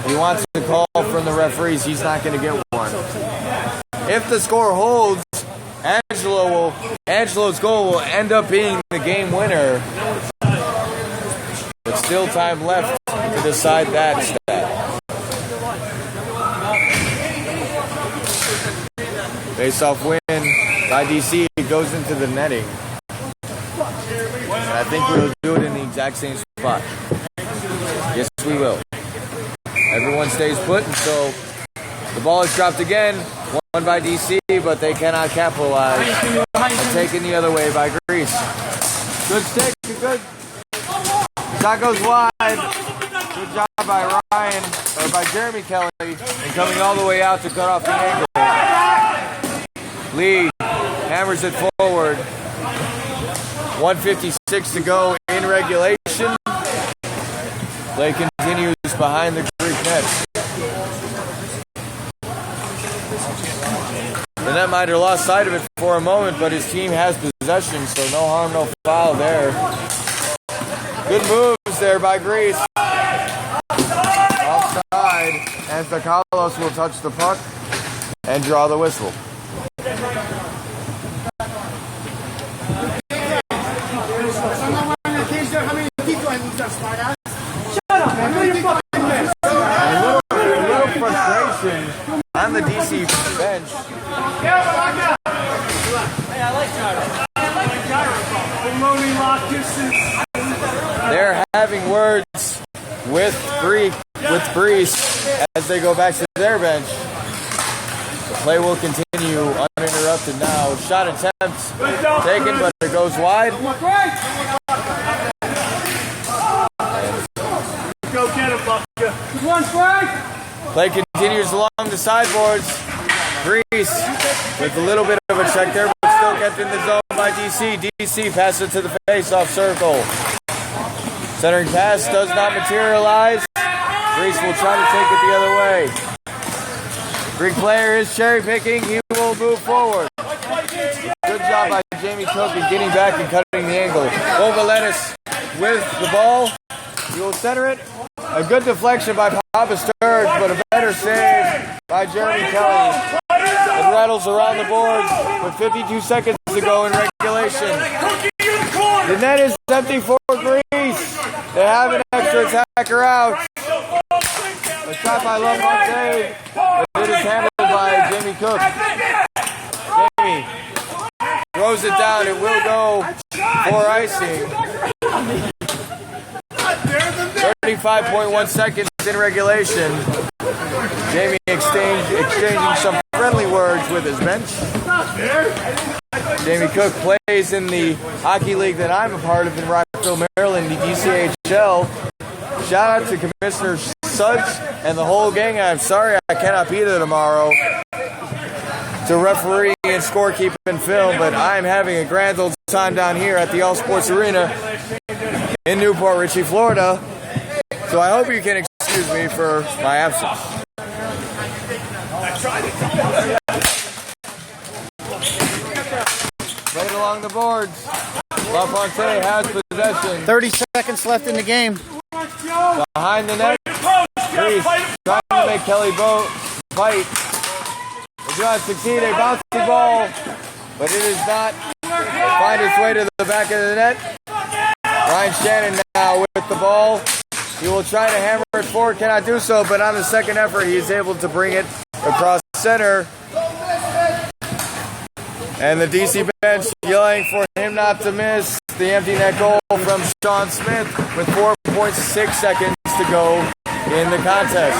He wants a call from the referees. He's not going to get one. If the score holds, Angelo's goal will end up being the game winner. But still time left to decide that stat. Face-off win by DC. It goes into the netting. And I think we'll do it in the exact same spot. Yes, we will. Everyone stays put, and so the ball is dropped again. Won by DC, but they cannot capitalize. And taken the other way by Greece. Good stick, good. Shot goes wide. Good job by Ryan, or by Jeremy Kelly, and coming all the way out to cut off the angle. Lee hammers it forward. 1:56 to go in regulation. Play continues behind the Greek net. The netminder lost sight of it for a moment, but his team has possession, so no harm, no foul there. Good moves there by Greece. Offside, and Thakalos will touch the puck and draw the whistle. the DC bench. They're having words with Brees as they go back to their bench. The play will continue uninterrupted now. Shot attempt taken, but it goes wide. Go get him, Buster. Come on, Frank. Play continues along the sideboards. Brees with a little bit of a check there, but still kept in the zone by DC. DC passes it to the face-off circle. Centering pass does not materialize. Brees will try to take it the other way. Greek player is cherry picking. He will move forward. Good job by Jamie Cook in getting back and cutting the angle. Ovaletis with the ball. He will center it. A good deflection by Papa Sturge, but a better save by Jeremy Kelly. It rattles around the boards with 52 seconds to go in regulation. The net is empty for Greece. They have an extra attacker out. A shot by Lamonte, but it is handled by Jamie Cook. Jamie throws it down. It will go for icing. 35.1 seconds in regulation. Jamie exchanging some friendly words with his bench. Jamie Cook plays in the hockey league that I'm a part of in Rockville, Maryland, the DCHL. Shout out to Commissioner Sudge and the whole gang. I'm sorry I cannot be there tomorrow to referee and scorekeep and film, but I'm having a grand old time down here at the All Sports Arena in Newport Richey, Florida. So I hope you can excuse me for my absence. Played along the boards. LaFontaine has possession. 30 seconds left in the game. Behind the net. Greece trying to make Kelly fight. They do not succeed. A bouncy ball, but it does not find its way to the back of the net. Ryan Shannon now with the ball. He will try to hammer it forward, cannot do so, but on the second effort, he is able to bring it across center. And the DC bench yelling for him not to miss the empty net goal from Sean Smith with 4.6 seconds to go in the contest.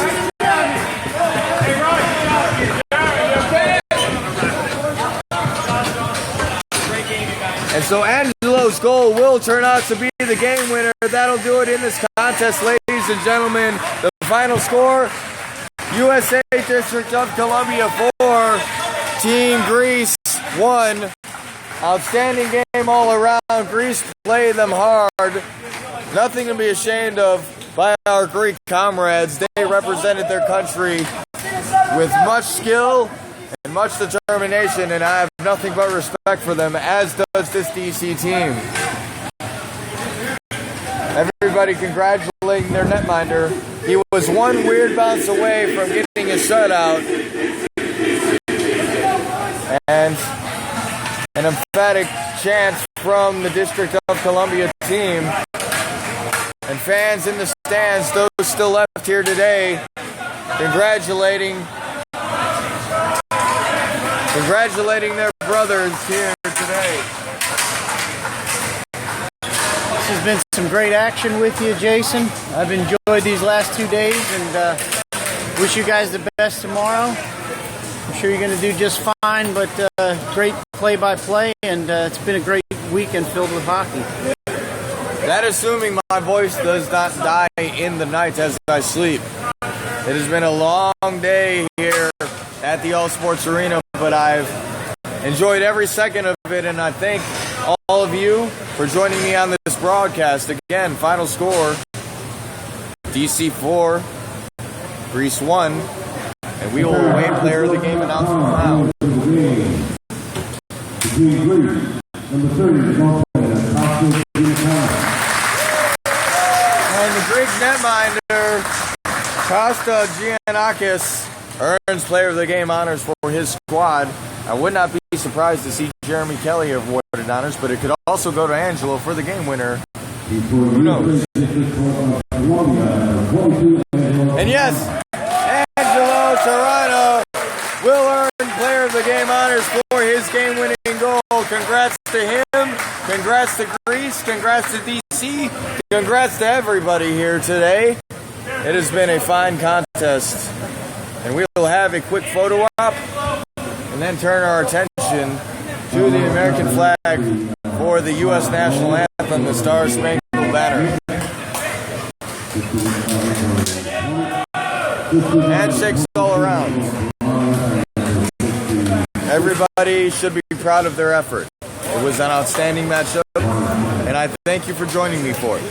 And so Angelo's goal will turn out to be the game winner. That'll do it in this contest, ladies and gentlemen. The final score, USA District of Columbia 4, Team Greece 1. Outstanding game all around. Greece played them hard. Nothing to be ashamed of by our Greek comrades. They represented their country with much skill and much determination, and I have nothing but respect for them, as does this DC team. Everybody congratulating their netminder. He was one weird bounce away from getting his shutout. And an emphatic chant from the District of Columbia team. And fans in the stands, those still left here today, congratulating their brothers here today. This has been some great action with you, Jason. I've enjoyed these last 2 days and wish you guys the best tomorrow. I'm sure you're going to do just fine, but great play-by-play, and it's been a great weekend filled with hockey. That assuming my voice does not die in the night as I sleep. It has been a long day here at the All Sports Arena, but I've enjoyed every second of it, and I thank all of you for joining me on this broadcast. Again, final score, DC 4, Greece 1, and we will await player of the game announcement now. And the Greek netminder, Costa Giannakis, earns player of the game honors for his squad. I would not be surprised to see Jeremy Kelly awarded honors, but it could also go to Angelo for the game winner. Who knows? And yes, Angelo Toronto the game honors for his game-winning goal. Congrats to him. Congrats to Greece. Congrats to DC. Congrats to everybody here today. It has been a fine contest. And we will have a quick photo op and then turn our attention to the American flag for the U.S. national anthem, the Star Spangled Banner. Handshakes all around. Everybody should be proud of their effort. It was an outstanding matchup, and I thank you for joining me for it.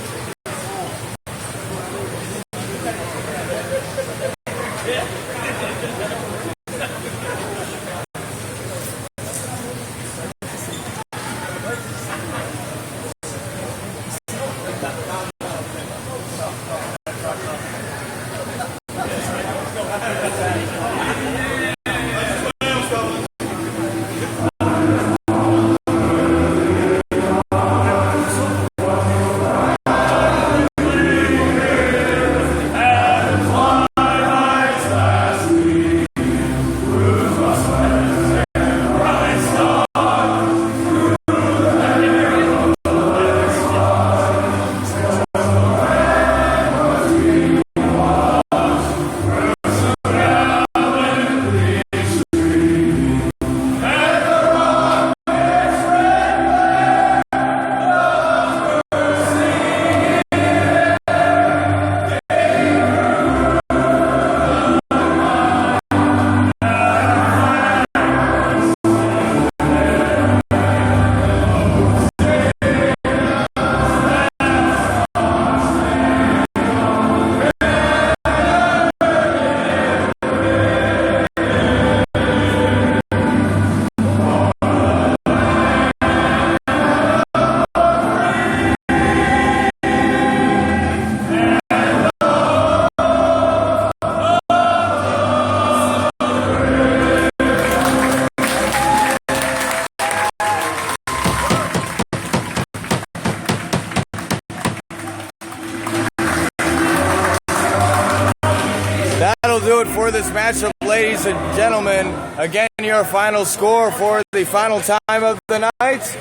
That'll do it for this matchup, ladies and gentlemen. Again, your final score for the final time of the night.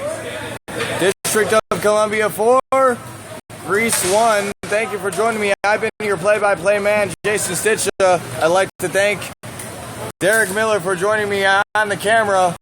District of Columbia 4, Greece 1. Thank you for joining me. I've been your play-by-play man, Jason Stitcha. I'd like to thank Derek Miller for joining me on the camera.